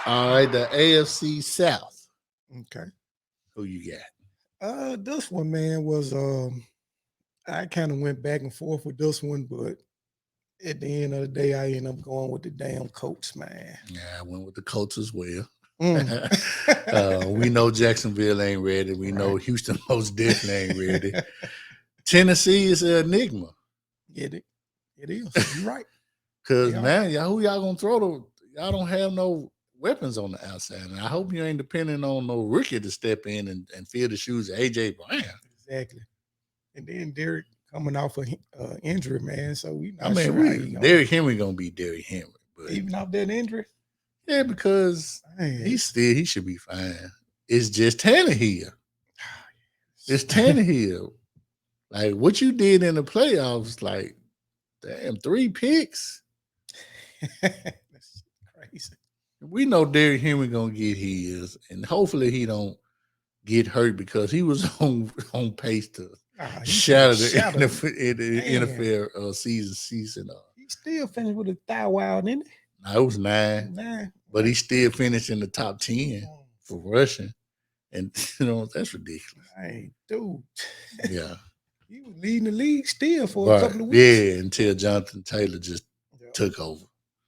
All right, the AFC South. Okay. Who you got? This one, man, was I kind of went back and forth with this one, but at the end of the day, I ended up going with the damn Colts, man. Yeah, I went with the Colts as well. We know Jacksonville ain't ready. We know Houston most definitely ain't ready. Tennessee is an enigma. It is. You're right. Because, man, who y'all going to throw to? Y'all don't have no weapons on the outside. And I hope you ain't depending on no rookie to step in and fill the shoes of A.J. Brown. Exactly. And then Derrick coming off of injury, man. So we not sure. Derrick Henry going to be Derrick Henry. But even off that injury? Yeah, because he should be fine. It's just Tannehill. It's Tannehill. Like what you did in the playoffs, like, damn, 3 picks. That's crazy. We know Derrick Henry gonna get his, and hopefully he don't get hurt because he was on pace to shatter the NFL season. He still finished with a thigh wild, didn't he? No, it was 9. But he still finished in the top 10 for rushing. And, that's ridiculous. Hey, dude. Yeah. He was leading the league still for a couple of weeks. Yeah, until Jonathan Taylor just took over.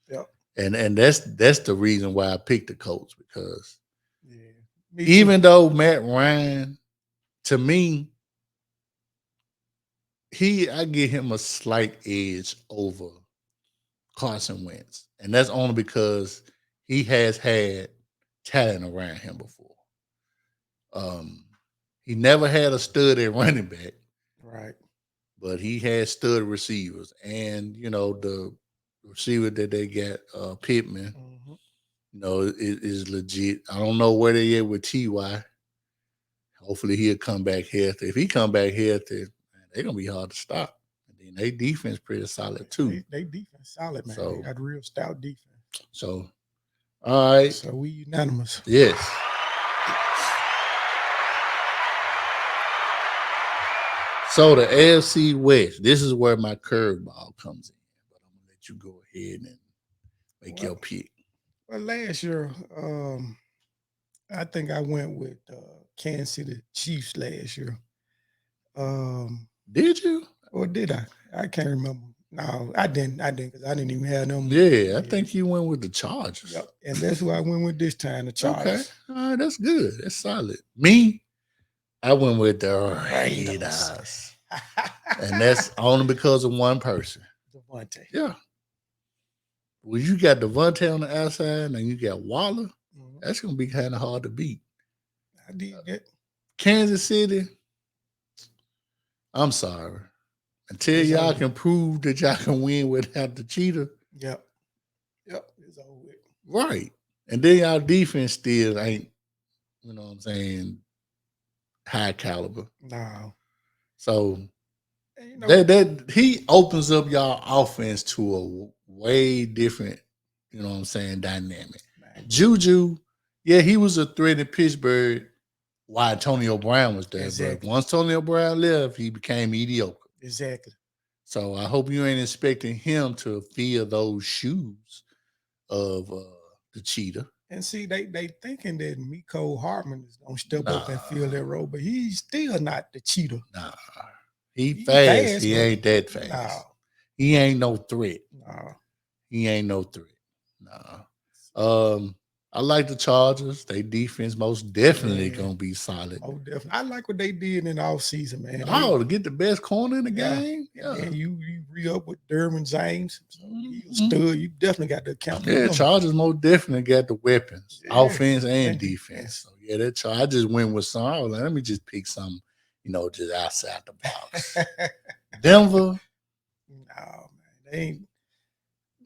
Yep. And that's the reason why I picked the Colts, because even though Matt Ryan, to me, I give him a slight edge over Carson Wentz. And that's only because he has had talent around him before. He never had a stud at running back, Right. but he had stud receivers. And, the receiver that they got, Pittman, Mm-hmm. is legit. I don't know where they at with Ty. Hopefully he'll come back healthy. If he come back healthy, man, they're gonna be hard to stop. And then they defense pretty solid too. They defense solid, man. They So, got real stout defense. so all right. So we unanimous. Yes. So the AFC West, this is where my curveball comes in. But I'm gonna let you go ahead and make your pick. Well, last year, I think I went with Kansas City Chiefs last year. Did you? Or did I? I can't remember. No, I didn't because I didn't even have them. Yeah, I think you went with the Chargers. Yep. And that's who I went with this time, the Chargers. Okay. All right, that's good. That's solid. Me, I went with the Raiders. And that's only because of one person. Devontae. Yeah. Well, you got Devontae on the outside and you got Waller. Mhm. That's going to be kind of hard to beat. I did that. Kansas City, I'm sorry. Until It's y'all over. can prove that y'all can win without the cheetah. Yep. It's over with. Right. And then y'all defense still ain't, you know what I'm saying, high caliber. No. So And, you know, that he opens up y'all offense to a way different, you know what I'm saying, dynamic. man, Juju, yeah, he was a threat in Pittsburgh while Antonio Brown was there. Exactly. But once Antonio Brown left, he became mediocre. exactly. So I hope you ain't expecting him to fill those shoes of the cheetah. And see, they thinking that Miko Hartman is gonna step up and fill Nah. that role, but he's still not the cheetah. Nah. He He fast. fast, He but ain't that fast. No, He ain't no threat. no. He ain't no threat. Nah. I like the Chargers. They defense most definitely Yeah. gonna be solid. Oh, definitely. I like what they did in the offseason, man. Oh, to get the best corner in the Yeah. game. And Yeah. then you re-up with Derwin James. So he a Mhm. stud. You definitely got to count Yeah, him. Chargers most definitely got the weapons, Yeah. offense and And defense. defense. So yeah, I just went with some. I was like, let me just pick some, just outside the box. Denver. No, man.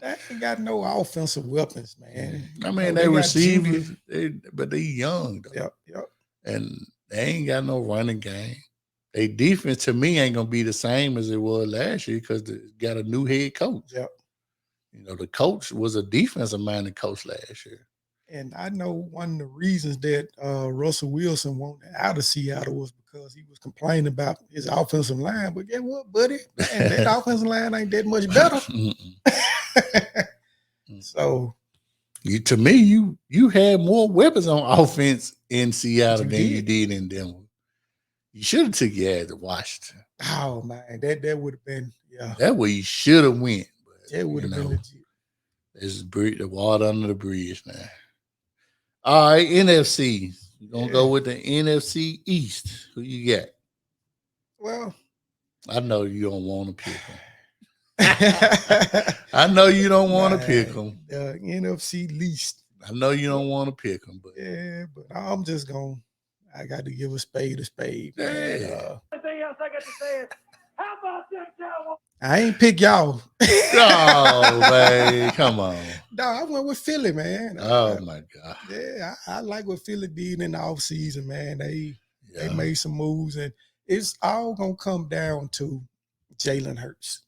They ain't got no offensive weapons, man. I You mean, know, they got receivers, Jimmy. but they young though. Yep. And they ain't got no running game. They defense to me ain't gonna be the same as it was last year because they got a new head coach. Yep. The coach was a defensive minded coach last year. And I know one of the reasons that Russell Wilson wanted out of Seattle was because he was complaining about his offensive line. But guess what, buddy? Man, that offensive line ain't that much better. So To me, you had more weapons on offense in Seattle You than you did. did in Denver. You should have took your ass to Washington. oh man, that would have been That way you should have went. But that would have been legit. it's the water under the bridge now. All right, NFC. You're gonna go with the NFC East. Who you got? Well, I know you don't want to pick them. I know you don't want to pick them. The NFC least. I know you don't want to pick them, but Yeah, but I'm just I got to give a spade a spade. Man. Anything else I got to say is, how about them Cowboys? I ain't pick y'all. oh man, come on. No, I went with Philly, man. Oh my God. Yeah, I like what Philly did in the offseason, man. They Yeah. made some moves, and it's all gonna come down to Jalen Hurts.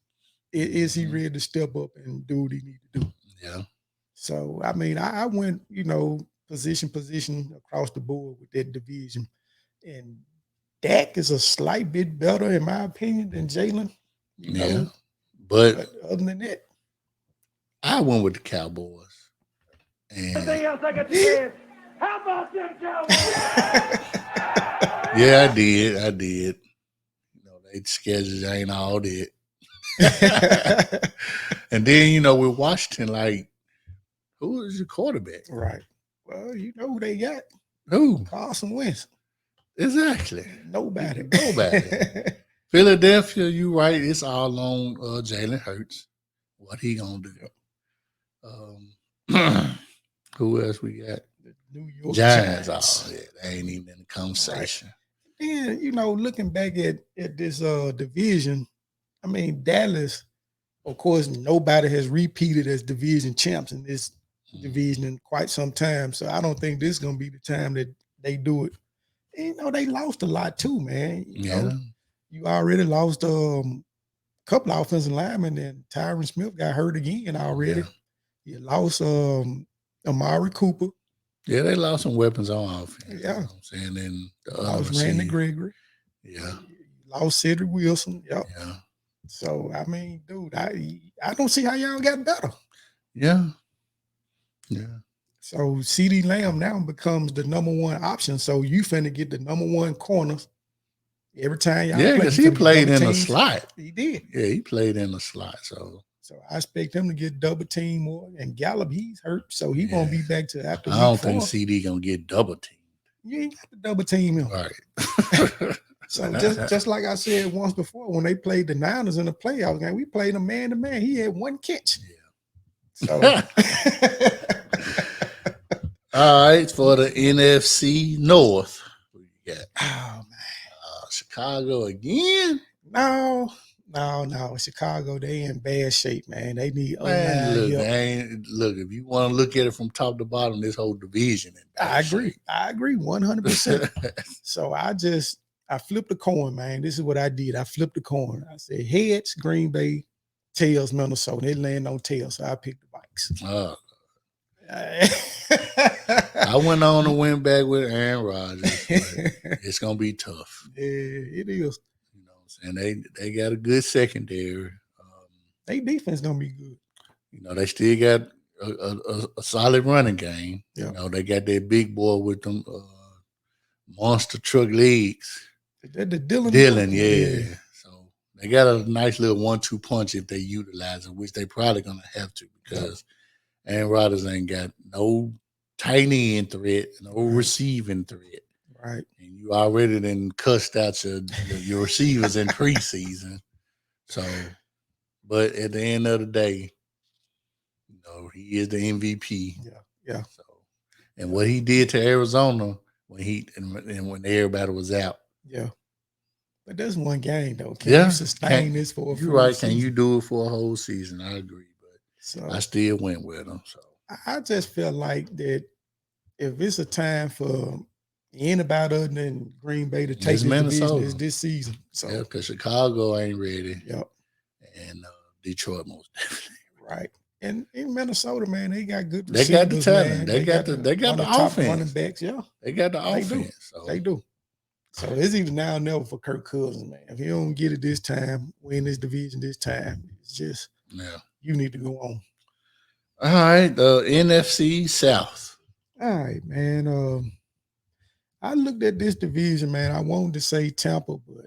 Is he ready to step up and do what he need to do? Yeah. So I mean, I went, position across the board with that division, and Dak is a slight bit better, in my opinion, than Jalen. Yeah. But other than that, I went with the Cowboys. And Anything else I got to say is, how about them Cowboys? yeah, I did. They schedules ain't all that. And then, with Washington, like, who is your quarterback? right. Well, you know who they got. Who? Carson Wentz. Exactly. Nobody. Philadelphia, you right. It's all on Jalen Hurts. What he gonna do? Who else we got? The New York Giants. Giants. Oh, yeah, they ain't even in the conversation. And looking back at this division, I mean Dallas, of course, nobody has repeated as division champs in this division in quite some time. So I don't think this is gonna be the time that they do it. And, they lost a lot too, man. You already lost couple of offensive linemen, and Tyron Smith got hurt again already. You lost Amari Cooper. Yeah, they lost some weapons on offense. Yeah. You know what I'm saying? And the Lost Randy Gregory. Yeah. Lost Cedric Wilson. Yep. Yeah. So I mean, dude, I don't see how y'all got better. Yeah. Yeah. So CeeDee Lamb now becomes the number one option. So you finna get the number one corners every time y'all play. Because he played in a slot. He did. Yeah, he played in a slot. So I expect him to get double team more. And Gallup, he's hurt, so he won't be back to after. I don't think CD gonna get double teamed. You ain't got to double team him. Right. So just like I said once before, when they played the Niners in the playoffs game, we played him man to man. He had one catch. Yeah. So all right, for the NFC North, who you got? Oh man, Chicago again? No. Chicago, they in bad shape, man. They need look, if you want to look at it from top to bottom, this whole division. I agree 100%. So I flipped the coin, man. This is what I did. I flipped the coin. I said heads, Green Bay, tails, Minnesota. They land on tails, so I picked the Vikes. I went on and went back with Aaron Rodgers. It's gonna be tough. Yeah, it is. You know what I'm saying? They got a good secondary. They defense gonna be good. They still got a solid running game. Yeah. They got that big boy with them monster truck legs. The Dylan, yeah. So they got a nice little 1-2 punch if they utilize it, which they probably gonna have to because Aaron Rodgers ain't got no tight end threat, no receiving threat. Right. And you already then cussed out your receivers in preseason. So, but at the end of the day, he is the MVP. Yeah. So, and what he did to Arizona when everybody was out. Yeah. But that's one game though. Can you sustain this for a full right? season? Can you do it for a whole season? I agree, but I still went with him. So I just felt like that if it's a time for anybody other than Green Bay to take this season. So because Chicago ain't ready. Yep. And Detroit most definitely. Right. And in Minnesota, man, they got good receivers. They got the talent. They got the offense. Running backs, yeah. They got the offense. They do. So it's either now or never for Kirk Cousins, man. If he don't get it this time, win this division this time, it's just you need to go on. All right, the NFC South. All right, man. I looked at this division, man. I wanted to say Tampa, but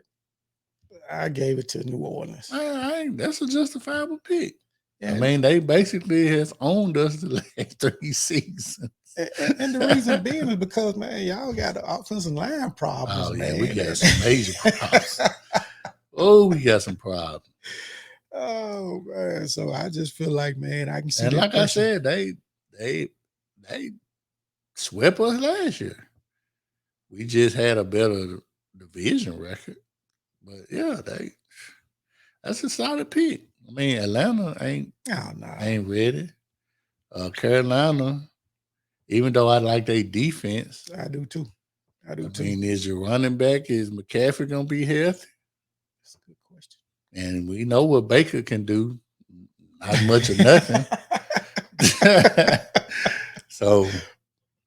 I gave it to New Orleans. That's a justifiable pick. Yeah. I mean, they basically has owned us the last 3 seasons. And the reason being is because, man, y'all got the offensive line problems, man. We got some major problems. We got some problems. Oh, man. So I just feel like, man, I can see. And like I said, they swept us last year. We just had a better division record. But yeah, that's a solid pick. I mean, Atlanta ain't ready. Carolina, even though I like their defense, I do too. I mean, is your running back, is McCaffrey gonna be healthy? That's a good question. And we know what Baker can do. Not much of nothing. So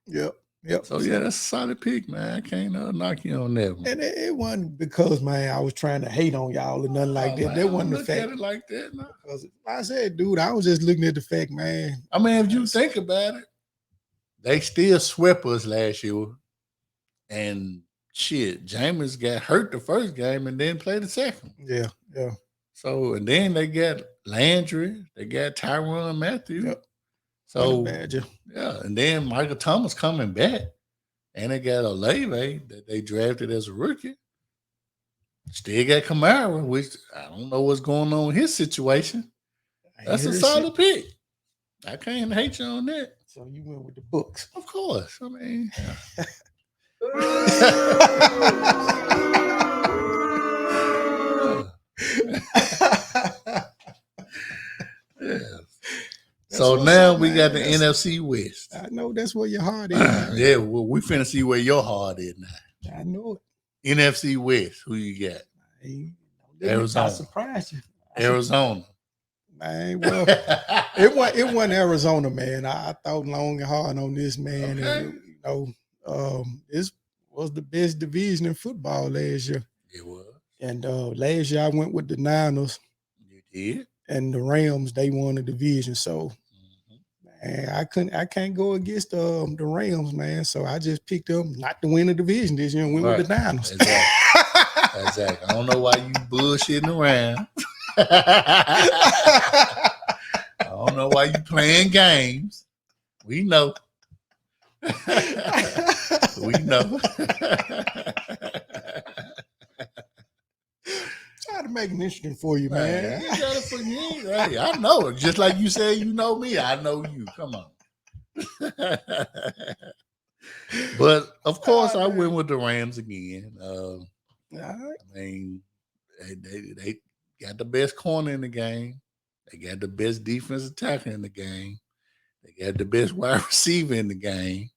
Yep. So yeah, that's a solid pick, man. I can't knock you on that one. And it wasn't because, man, I was trying to hate on y'all or nothing like that. Man, That wasn't the fact. At it like that, no. Because like I said, dude, I was just looking at the fact, man. I mean, if you think about it, they still swept us last year. And shit, Jameis got hurt the first game and then played the second. Yeah. So, and then they got Landry, they got Tyrann Mathieu. Yep. So, Badger. Yeah, and then Michael Thomas coming back, and they got Olave that they drafted as a rookie. Still got Kamara, which I don't know what's going on with his situation. That's a solid pick. I can't hate you on that. So you went with the books. Of course. I mean, Yeah. That's So what's now up, we got the man. NFC West. I know that's where your heart is. Man. Yeah, well, we finna see where your heart is now. I know NFC West, who you got? it. Arizona. I surprised you. Arizona. Man, well, it wasn't Arizona, man. I thought long and hard on this, man. Okay. And this was the best division in football last year. It was. And last year I went with the Niners. You did. And the Rams, they won the division. So man, I can't go against the Rams, man. So I just picked them not to win the division this year and went with the Niners. Exactly. I don't know why you bullshitting around. I don't know why you playing games. We know. We know. Try to make it interesting for you, man. You got it for me. Right. I know. Just like you said, you know me. I know you. Come on. But of course, I went with the Rams again. I mean, they got the best corner in the game. They got the best defensive tackle in the game. They got the best wide receiver in the game.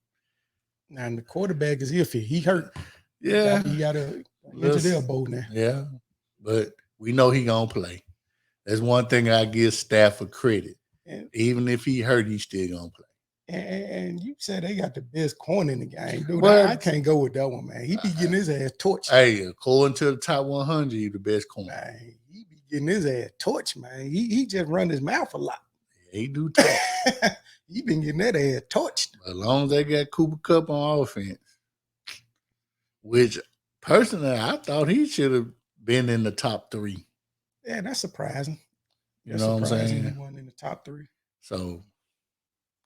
And the quarterback is iffy. He hurt. Yeah. He got a injured elbow now. Yeah. But we know he gonna play. That's one thing I give Stafford credit. Even if he hurt, he's still gonna play. And you said they got the best corner in the game, dude. I can't go with that one, man. He be getting his ass torched. Hey, according to the top 100, he the best corner. Man, he be getting his ass torched, man. He just run his mouth a lot. Yeah, he do talk. He been getting that ass torched. As long as they got Cooper Kupp on offense, which personally I thought he should have been in the top 3. Yeah, that's surprising. You know what I'm saying? He won in the top 3. So,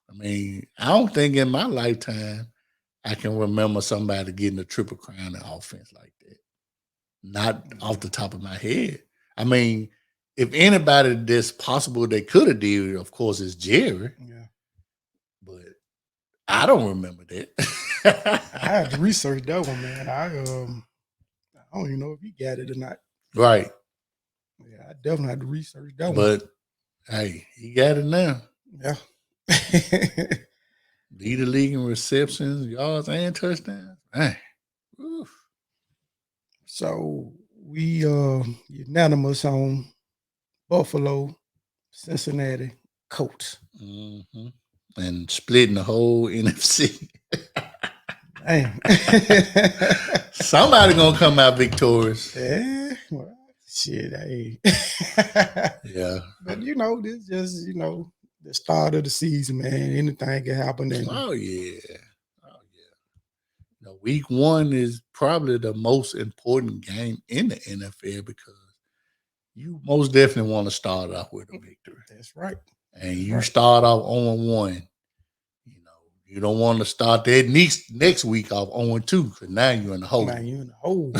I mean, I don't think in my lifetime I can remember somebody getting a triple crown in offense like that. Not off the top of my head. I mean, if anybody that's possible they could have did it, of course, is Jerry. Yeah. But I don't remember that. I had to research that one, man. I don't even know if he got it or not. Right. Yeah, I definitely had to research that one. But hey, he got it now. Yeah. Lead the league in receptions, yards, and touchdowns. Man. Oof. So we unanimous on Buffalo, Cincinnati, Colts. Mm-hmm. And splitting the whole NFC. Damn. Somebody gonna come out victorious. Yeah. Well, shit, hey. Yeah. But this just, the start of the season, man. Anything can happen. Oh yeah. Week 1 is probably the most important game in the NFL because you most definitely want to start off with a victory. That's right. And you start off 0-1. You don't want to start that next week off 0-2 because now you're in the hole. Now you're in the hole.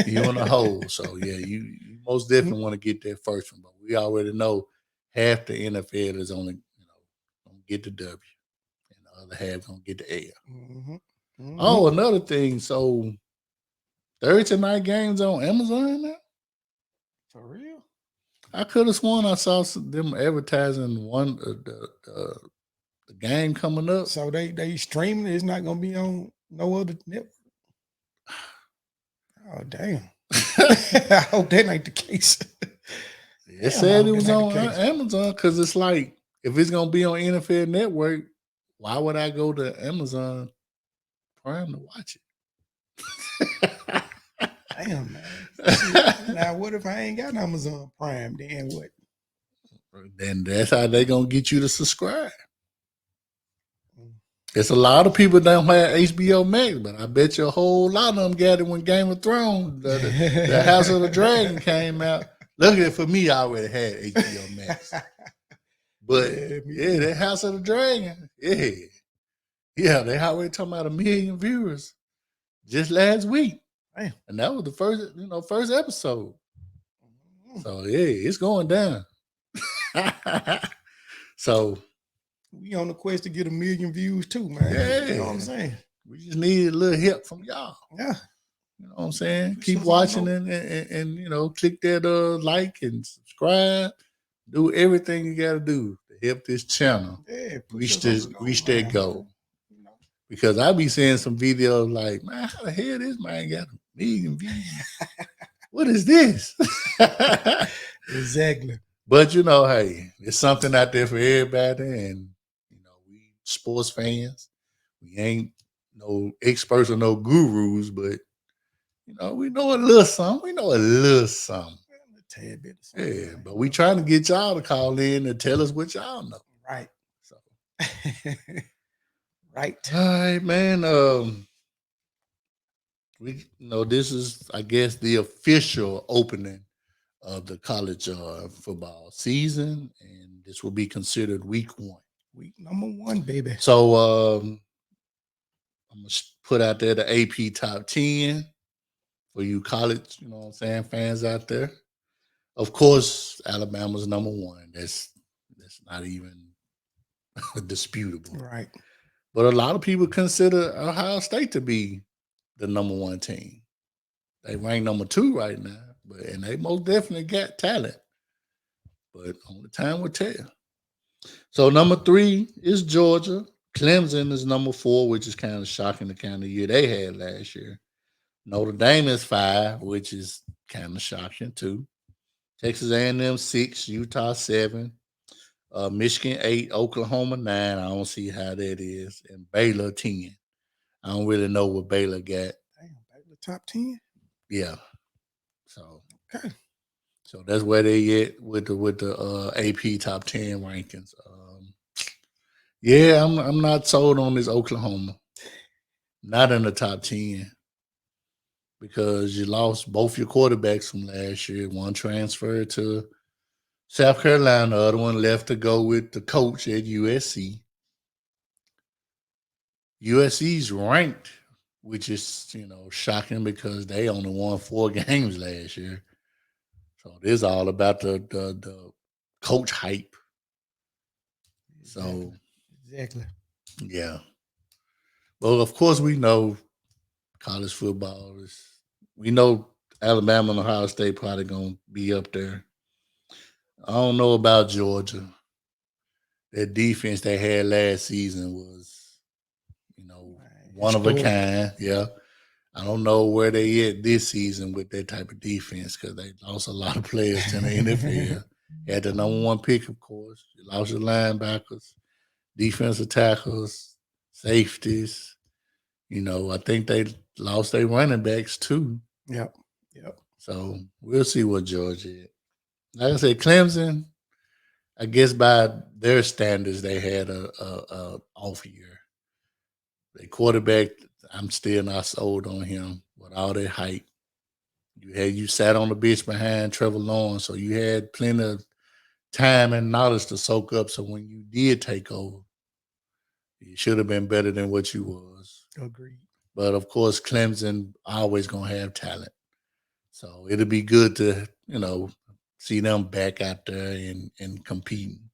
You're in the hole. So yeah, you most definitely want to get that first one. But we already know half the NFL is only gonna get the W, and the other half gonna get the L. Mm-hmm. Mm-hmm. Oh, another thing. So Thursday night games on Amazon now? For real? I could have sworn I saw them advertising one the game coming up. So they streaming. It's not gonna be on no other network. Oh damn! I hope that ain't the case. It said it was on Amazon because it's like if it's gonna be on NFL Network, why would I go to Amazon Prime to watch it? Damn, man. Now what if I ain't got Amazon Prime? Then what? Then that's how they gonna get you to subscribe. There's a lot of people that don't have HBO Max, but I bet you a whole lot of them got it when Game of Thrones, the House of the Dragon came out. Look at for me, I already had HBO Max. But yeah, that House of the Dragon, yeah, they already talking about 1 million viewers just last week. Damn. And that was the first episode. So yeah, it's going down. So we on the quest to get 1 million views too, man. Yeah. You know what I'm saying? We just need a little help from y'all. Yeah. You know what I'm saying? We Keep still don't watching know. and you know, click that like and subscribe. Do everything you gotta do to help this channel Yeah, push reach us over this the reach goal that line, goal. man. You know. Because I be seeing some videos like, man, how the hell this man got 1 million views? What is this? Exactly. But you know, hey, it's something out there for everybody, and you know, we sports fans. We ain't no experts or no gurus, but you know, we know a little something. We know a little something. A tad bit of something, Yeah, man. but we trying to get y'all to call in and tell us what y'all know. Right. So, Right. all right, man. We this is, I guess, the official opening of the college football season, and this will be considered week 1. Week number 1, baby. So I'm gonna put out there the AP top 10 for you college, you know what I'm saying, fans out there. Of course, Alabama's number 1. That's not even disputable. Right. But a lot of people consider Ohio State to be the number 1 team. They rank number 2 right now, and they most definitely got talent. But only time will tell. So number 3 is Georgia. Clemson is number 4, which is kind of shocking the kind of year they had last year. Notre Dame is 5, which is kind of shocking too. Texas A&M 6, Utah 7, Michigan 8, Oklahoma 9. I don't see how that is, and Baylor 10. I don't really know what Baylor got. Damn, Baylor top 10. Yeah, so Okay. so that's where they at with the AP top 10 rankings. Yeah, I'm not sold on this Oklahoma. Not in the top 10 because you lost both your quarterbacks from last year. One transferred to South Carolina, the other one left to go with the coach at USC. USC's ranked, which is shocking because they only won 4 games last year. So this is all about the coach hype. So Exactly. yeah. Well, of course we know college football is. We know Alabama and Ohio State probably gonna be up there. I don't know about Georgia. That defense they had last season was, one of a Historic. kind. Yeah. I don't know where they at this season with that type of defense because they lost a lot of players to the NFL. Had the number 1 pick, of course. You lost your linebackers, defensive tackles, safeties. I think they lost their running backs too. Yep. So we'll see what Georgia is. Like I said, Clemson, I guess by their standards, they had a off year. The quarterback, I'm still not sold on him with all that hype. You sat on the bench behind Trevor Lawrence, so you had plenty of time and knowledge to soak up. So when you did take over, you should have been better than what you was. Agreed. But of course, Clemson always gonna have talent. So it'll be good to, see them back out there and competing.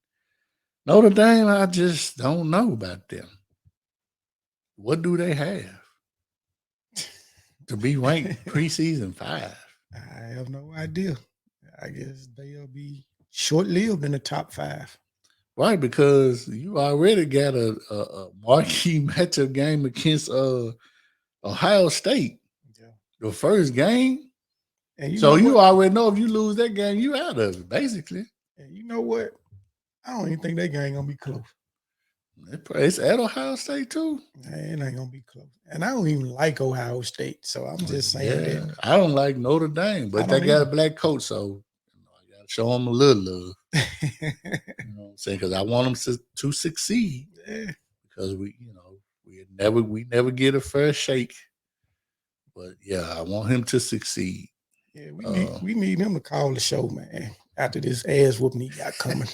Notre Dame, I just don't know about them. What do they have to be ranked preseason 5? I have no idea. I guess they'll be short-lived in the top 5. Right, because you already got a marquee matchup game against Ohio State. Yeah. The first game. And So you already know if you lose that game, you out of it, basically. And you know what? I don't even think that game gonna be close. It's at Ohio State too. It ain't gonna be close. And I don't even like Ohio State, so I'm just saying that. I don't like Notre Dame, but they got a black coach, so I gotta show them a little love. You know what I'm saying? Because I want them to succeed. Yeah. Because we never get a fair shake. But yeah, I want him to succeed. Yeah, we need him to call the show, man. After this ass whooping he got coming.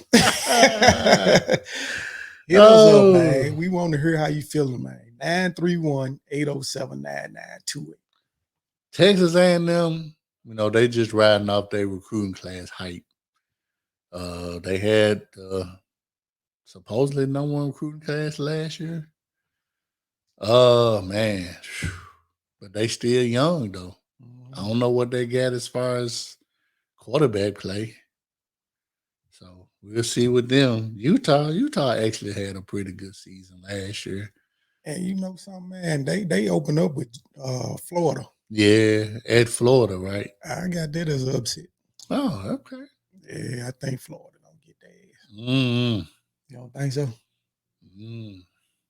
Hit us up, man. We want to hear how you feeling, man. 931-807-9928. Texas A&M, they just riding off their recruiting class hype. They had supposedly number 1 recruiting class last year. Oh man, but they still young though. I Mhm. don't know what they got as far as quarterback play. So we'll see with them. Utah actually had a pretty good season last year. And you know something, man? They open up with Florida. Yeah, at Florida, right? I got that as an upset. Oh, okay. Yeah, I think Florida don't get their ass. Mm, You don't think so? mm.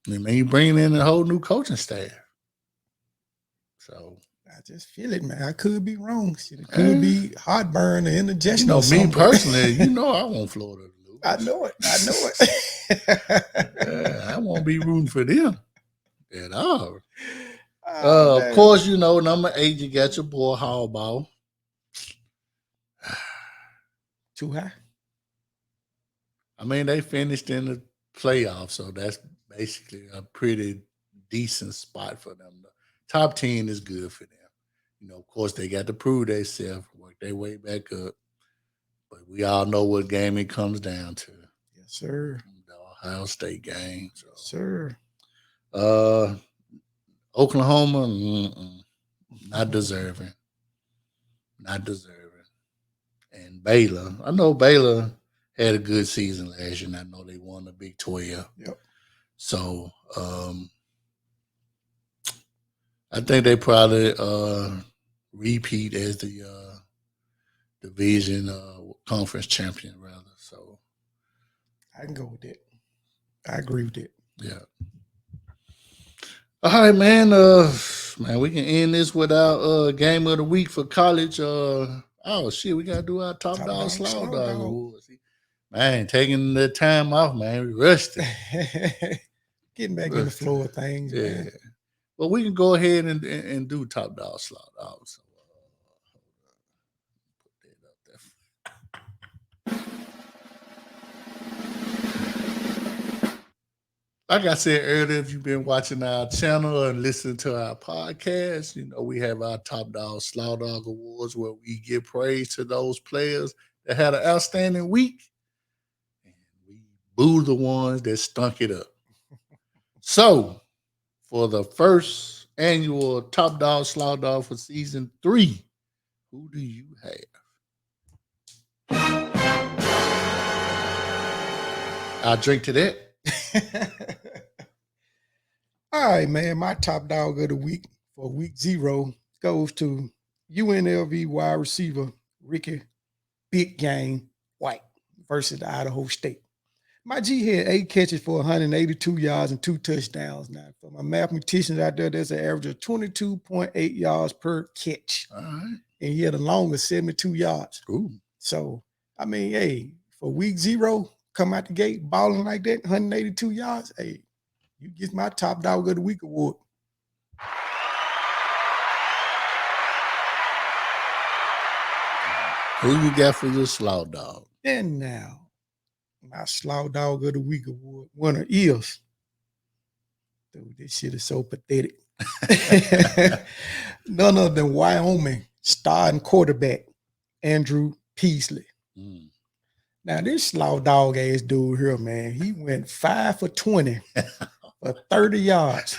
I mean, you bringing in a whole new coaching staff. So I just feel it, man. I could be wrong. Shit, it could be heartburn or you indigestion know, or me something. personally, you know I want Florida to lose. I know it. I know it. Yeah, I won't be rooting for them at all. Oh, Of damn. course, you know, number 8, you got your boy Harbaugh. Too high. I mean, they finished in the playoffs, so that's basically a pretty decent spot for them. The top 10 is good for them. You know, of course, they got to prove themselves, work their way back up. But we all know what game it comes down to. Yes, sir. The Ohio State game. So, Yes, sir. Oklahoma, not deserving. Not deserving. And Baylor, I know Baylor had a good season last year, and I know they won the Big 12. Yep. So I think they probably repeat as the division conference champion, rather. So I can go with that. I agree with that. yeah. All right, man. Man, we can end this with our game of the week for college. Oh shit, we gotta do our top Top dog dog, slow slow dog dog. awards. Man, taking the time off, man. We rushed it. Getting back in the flow of things, Yeah. man. Well, we can go ahead and do top dog slow dog. So put that up there. Like I said earlier, if you've been watching our channel and listening to our podcast, you know, we have our Top Dog Slaw Dog Awards where we give praise to those players that had an outstanding week. And we boo the ones that stunk it up. So, for the first annual Top Dog Slaw Dog for season 3, who do you have? I'll drink to that. All right, man. My top dog of the week for week 0 goes to UNLV wide receiver Ricky Big Game White versus Idaho State. My G had 8 catches for 182 yards and 2 touchdowns. Now, for my mathematicians out there, there's an average of 22.8 yards per catch. All right. And he had the longest 72 yards. Ooh. So, I mean, hey, for week 0, come out the gate balling like that, 182 yards, hey, you get my top dog of the week award. Who you got for your slaw dog? And now, my Slow Dog of the Week award winner is, dude, this shit is so pathetic. None other than Wyoming starting quarterback, Andrew Peasley. Mm. Now, this slow dog ass dude here, man, he went 5 for 20 for 30 yards.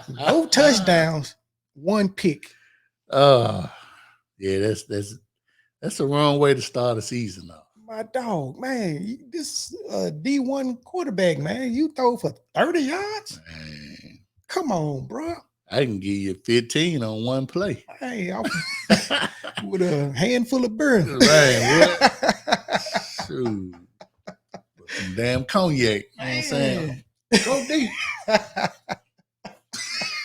No touchdowns, 1 pick. Yeah, that's the wrong way to start a season, though. My dog, man, this D1 quarterback, man, you throw for 30 yards? Man, come on, bro. I can give you 15 on one play. Hey, with a handful of burn. Right, shoot. With some damn cognac. You know what I'm saying? Go deep.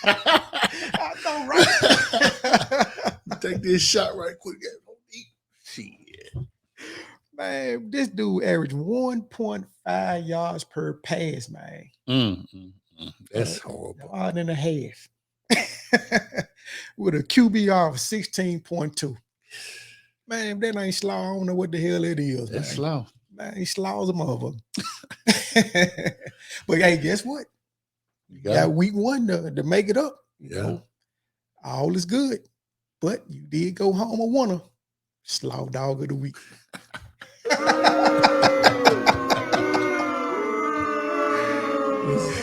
I know, right? Take this shot right quick. Go deep. Shit. Man, this dude averaged 1.5 yards per pass, man. That's horrible. 1.5. With a QBR of 16.2. Man, if that ain't slow, I don't know what the hell it is. That's man. slow. Man, he slow as a motherfucker. But hey, guess what? You got week 1 to make it up. You know, all is good. But you did go home a winner. Slow dog of the week.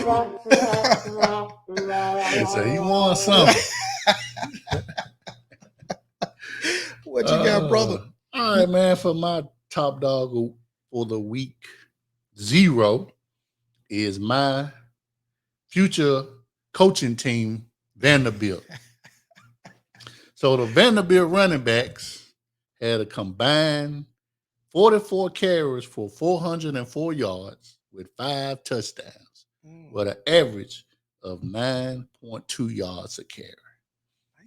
So he won something. What you got, brother? All right, man. For my top dog for the week 0 is my future coaching team, Vanderbilt. So the Vanderbilt running backs had a combined 44 carries for 404 yards with 5 touchdowns, with an average of 9.2 yards a carry.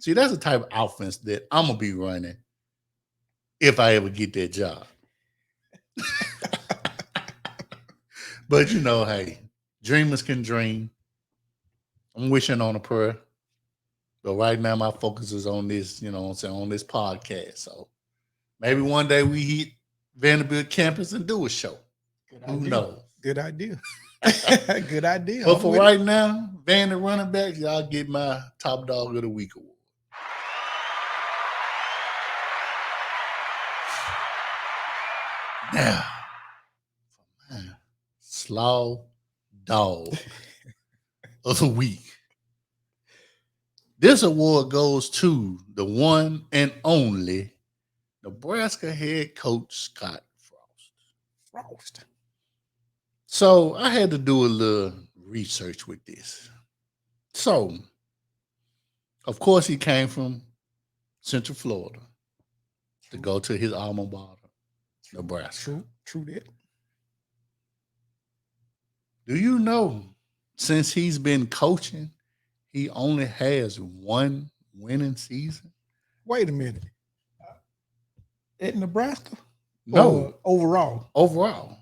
See, that's the type of offense that I'm going to be running if I ever get that job. But, you know, hey, dreamers can dream. I'm wishing on a prayer. But right now, my focus is on this, you know what I'm saying, on this podcast. So maybe one day we hit Vanderbilt campus and do a show. Who knows? Good idea. Good idea. But for right now, Vanderbilt running backs, y'all get my top dog of the week award. Now, Slaw Dog of the week. This award goes to the one and only Nebraska head coach Scott Frost. So I had to do a little research with this. So, of course, he came from Central Florida to go to his alma mater, Nebraska. True that. Do you know, since he's been coaching, he only has one winning season? Wait a minute. At Nebraska? No. Or overall.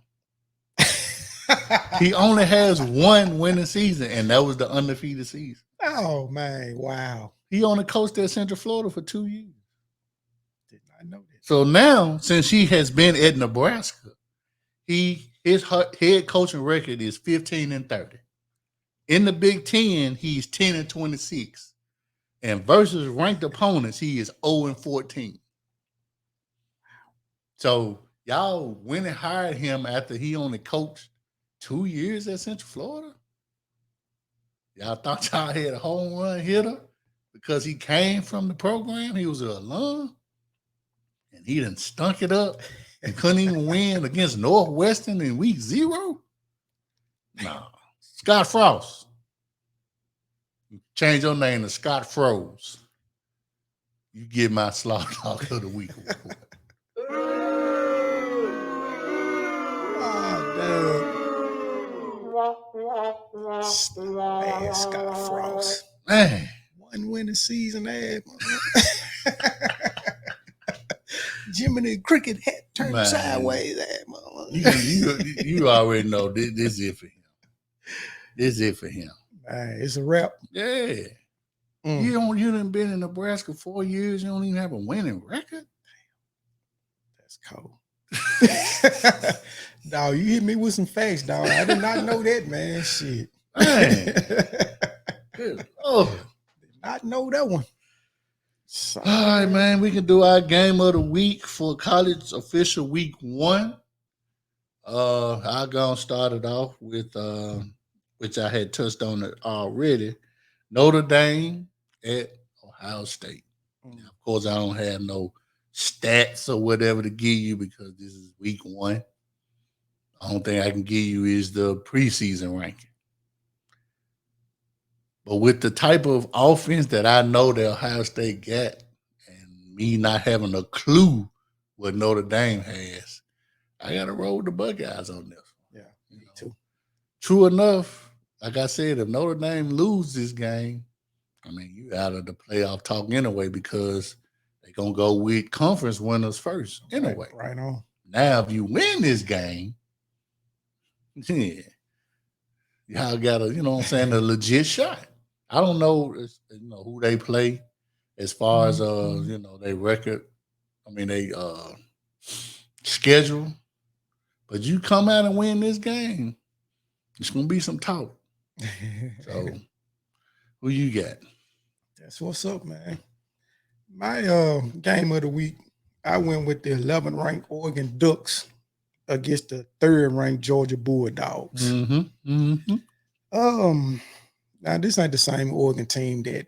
He only has one winning season, and that was the undefeated season. Oh, man. Wow. He only coached at Central Florida for 2 years. Did not know that. So now, since he has been at Nebraska, his head coaching record is 15-30. In the Big Ten, he's 10-26. And versus ranked opponents, he is 0-14. So y'all went and hired him after he only coached 2 years at Central Florida? Y'all thought y'all had a home run hitter because he came from the program? He was an alum? And he done stunk it up and couldn't even win against Northwestern in week 0? No. Scott Frost. Change your name to Scott Froze. You get my Slaw Dog of the week award. Man, Scott Frost. Man. One winning season, Jiminy Cricket hat turned sideways. You already know this is it for him. This is it for him. Man, it's a wrap. Yeah. You done been in Nebraska 4 years. You don't even have a winning record. That's cold. Dog, you hit me with some facts, dog. I did not know that, man. Shit. Man. Good Lord. Did not know that one. All right, man. We can do our game of the week for college official week 1. I'll go and start it off with which I had touched on it already. Notre Dame at Ohio State. Now, of course, I don't have no stats or whatever to give you because this is week 1. The only thing I can give you is the preseason ranking. But with the type of offense that I know that Ohio State got, and me not having a clue what Notre Dame has, I got to roll with the Buckeyes on this. Yeah, me too. True enough, like I said, if Notre Dame loses this game, I mean, you out of the playoff talk anyway because they're going to go with conference winners first anyway. Right on. Now, if you win this game, yeah, y'all got a, you know what I'm saying, a legit shot. I don't know, who they play as far as, they record. I mean, they schedule. But you come out and win this game, it's going to be some talk. So, who you got? That's what's up, man. My game of the week, I went with the 11th ranked Oregon Ducks against the 3rd ranked Georgia Bulldogs. Now this ain't the same Oregon team that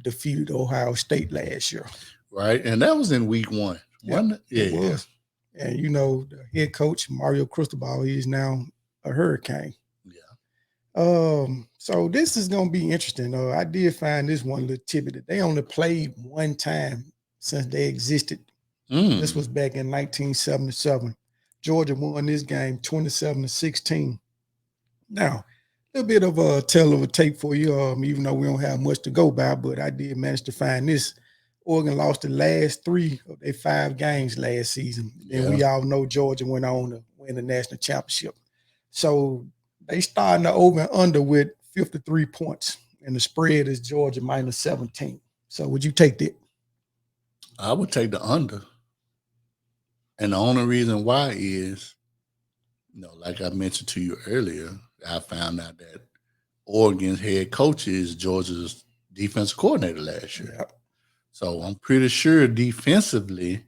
defeated Ohio State last year. Right, and that was in week 1. Yeah, it Yeah. was. And the head coach Mario Cristobal, he is now a Hurricane. Yeah. So this is gonna be interesting. I did find this one little tidbit that they only played one time since they existed. This was back in 1977. Georgia won this game 27-16. Now, a little bit of a tell of a tape for you, even though we don't have much to go by, but I did manage to find this. Oregon lost the last 3 of their 5 games last season. And we all know Georgia went on to win the national championship. So they starting the over and under with 53 points, and the spread is Georgia -17. So would you take that? I would take the under. And the only reason why is, like I mentioned to you earlier, I found out that Oregon's head coach is Georgia's defensive coordinator last year. Yep. So I'm pretty sure defensively,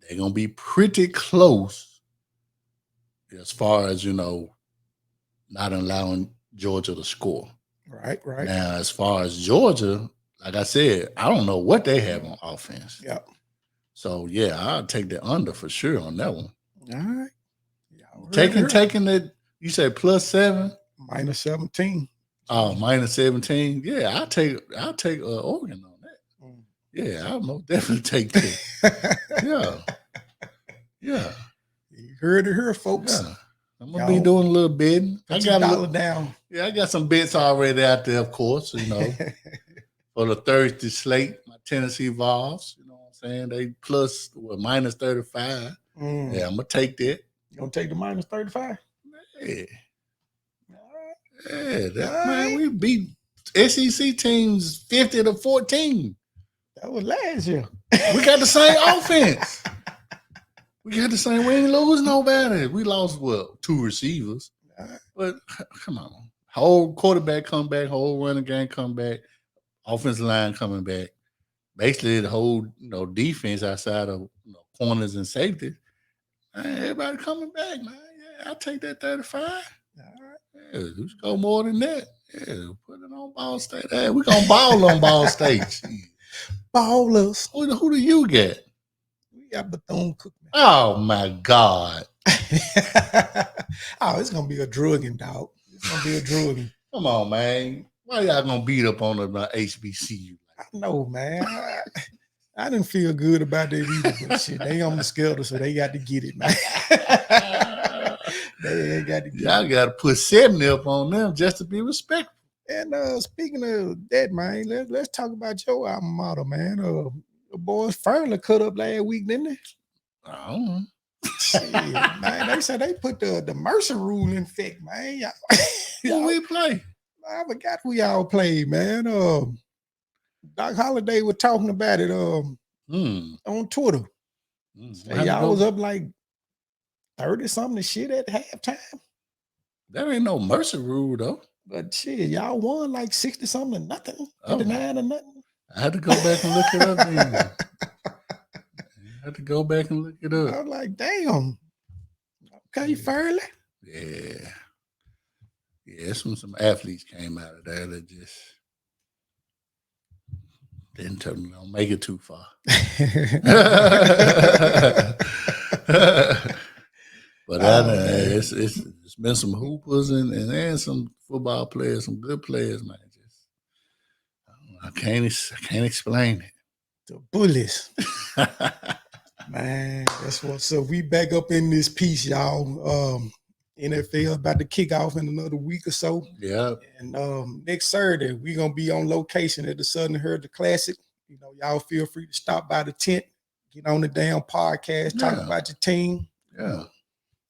they're going to be pretty close as far as, not allowing Georgia to score. Right. Now, as far as Georgia, like I said, I don't know what they have on offense. Yep. So, yeah, I'll take the under for sure on that one. All right. Taking it, you said +7? -17. Oh, -17. Yeah, I'll take Oregon on that. Yeah, I'll most definitely take that. Yeah. You heard it here, folks. Yeah. I'm gonna be doing a little bidding. I got a little down. Yeah, I got some bets already out there, of course. For the Thursday slate, my Tennessee Vols. You know what I'm saying? They plus -35. Yeah, I'm gonna take that. You gonna take the -35? Yeah. Yeah, man, we beat SEC teams 50-14. That was last year. We got the same offense. We got the same. We ain't lose nobody. We lost 2 receivers. But come on, whole quarterback come back, whole running game come back, offensive line coming back. Basically, the whole defense outside of corners and safety. Everybody coming back, man. Yeah, I'll take that 35. All right. Yeah, let's go more than that. Yeah, put it on Ball State. Hey, we're going to ball on Ball State. Ballers. Who do you get? We got Bethune-Cookman. Oh, my God. Oh, it's going to be a drugging, dog. It's going to be a drugging. Come on, man. Why y'all going to beat up on the HBCU? I know, man. I didn't feel good about that either, but shit, they on the schedule, so they got to get it, man. They got to get Y'all got to put 70 up on them just to be respectful. And speaking of that, man, let's talk about your alma mater, man. The boys Furley cut up last week, didn't they? I don't know. Shit, man, they said they put the Mercer rule in effect, man. Who we play? I forgot who y'all played, man. Doc Holliday was talking about it on Twitter. Y'all was up like 30-something shit at halftime. That ain't no Mercer rule, though. But shit, y'all won like 60-something to nothing. 59 to nothing. I had to go back and look it up. I had to go back and look it up. I was like, damn. Okay, Furley. Yeah. Yeah, some athletes came out of there that just don't make it too far. But it's been some hoopers and some football players, some good players, man. I can't explain it. The bullies. Man, that's what's up. We back up in this piece, y'all. NFL about to kick off in another week or so. Yeah. And next Saturday, we're going to be on location at the Southern Heritage Classic. Y'all feel free to stop by the tent, get on the damn podcast, talk about your team. Yeah.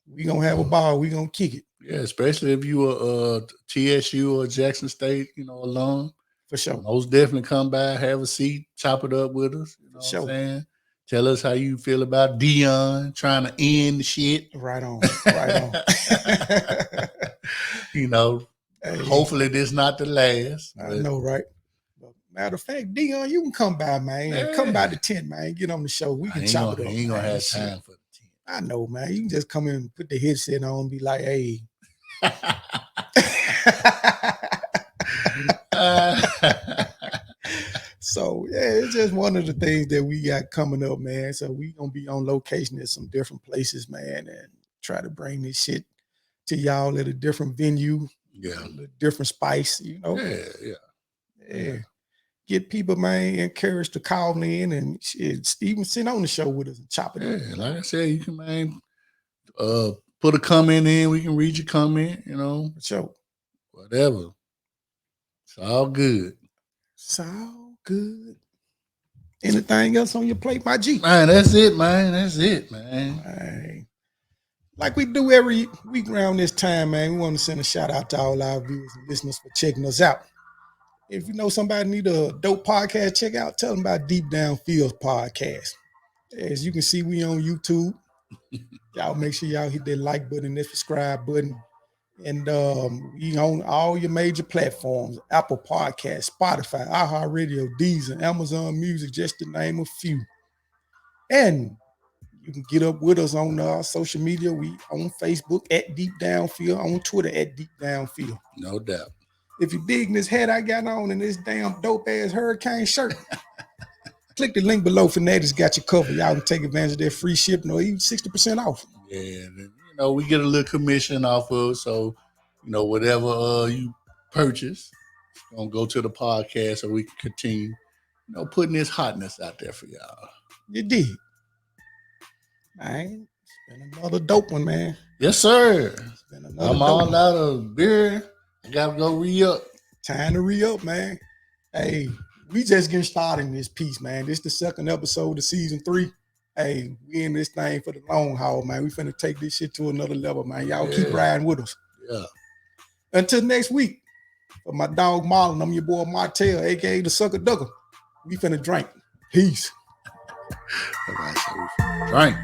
We're going to have a ball. We're going to kick it. Yeah, especially if you are TSU or Jackson State, alum. For sure. Most definitely come by, have a seat, chop it up with us. You know what I'm saying? Tell us how you feel about Deion trying to end the shit. Right on. Hey, hopefully this not the last. I know, right? Matter of fact, Deion, you can come by, man. Yeah. Come by the tent, man. Get on the show. We can chop it up. He ain't going to have time for the tent. I know, man. You can just come in and put the headset on and be like, hey. So yeah, it's just one of the things that we got coming up, man. So we gonna be on location at some different places, man, and try to bring this shit to y'all at a different venue, Yeah. a different spice, you know. Yeah. Yeah. Get people, man, encouraged to call in and shit, even sit on the show with us and chop it up. Yeah, like I said, you can, man, put a comment in. We can read your comment, you know, For sure. whatever. It's all good. It's all good. Anything else on your plate, my G? Man, that's it, man. That's it, man. Right. Like we do every week around this time, man, we want to send a shout out to all our viewers and listeners for checking us out. If you know somebody need a dope podcast, check out, tell them about Deep Down Fields podcast. As you can see, we on YouTube. Y'all make sure y'all hit that like button, that subscribe button. And we on all your major platforms, Apple Podcasts, Spotify, iHeartRadio, Deezer, Amazon Music, just to name a few. And you can get up with us on social media. We on Facebook at Deep Down Field, on Twitter at Deep Down Field. No doubt. If you're digging this hat I got on and this damn dope ass hurricane shirt, click the link below. Fanatics got you covered. Y'all can take advantage of their free shipping or even 60% off. Yeah, and, you know, we get a little commission off of it. So, you know, whatever you purchase, it's gonna go to the podcast so we can continue, you know, putting this hotness out there for y'all. You did. Man, it's been another dope one, man. Yes, sir. It's been another I'm dope all one. out of beer. I gotta go re-up. Time to re-up, man. Hey, we just getting started in this piece, man. This is the second episode of season 3. Hey, we in this thing for the long haul, man. We finna take this shit to another level, man. Y'all keep Yeah. riding with us. Yeah. Until next week, for my dog Marlon, I'm your boy Martell, aka the Sucker Ducker. We finna drink. Peace. Everybody say we drink.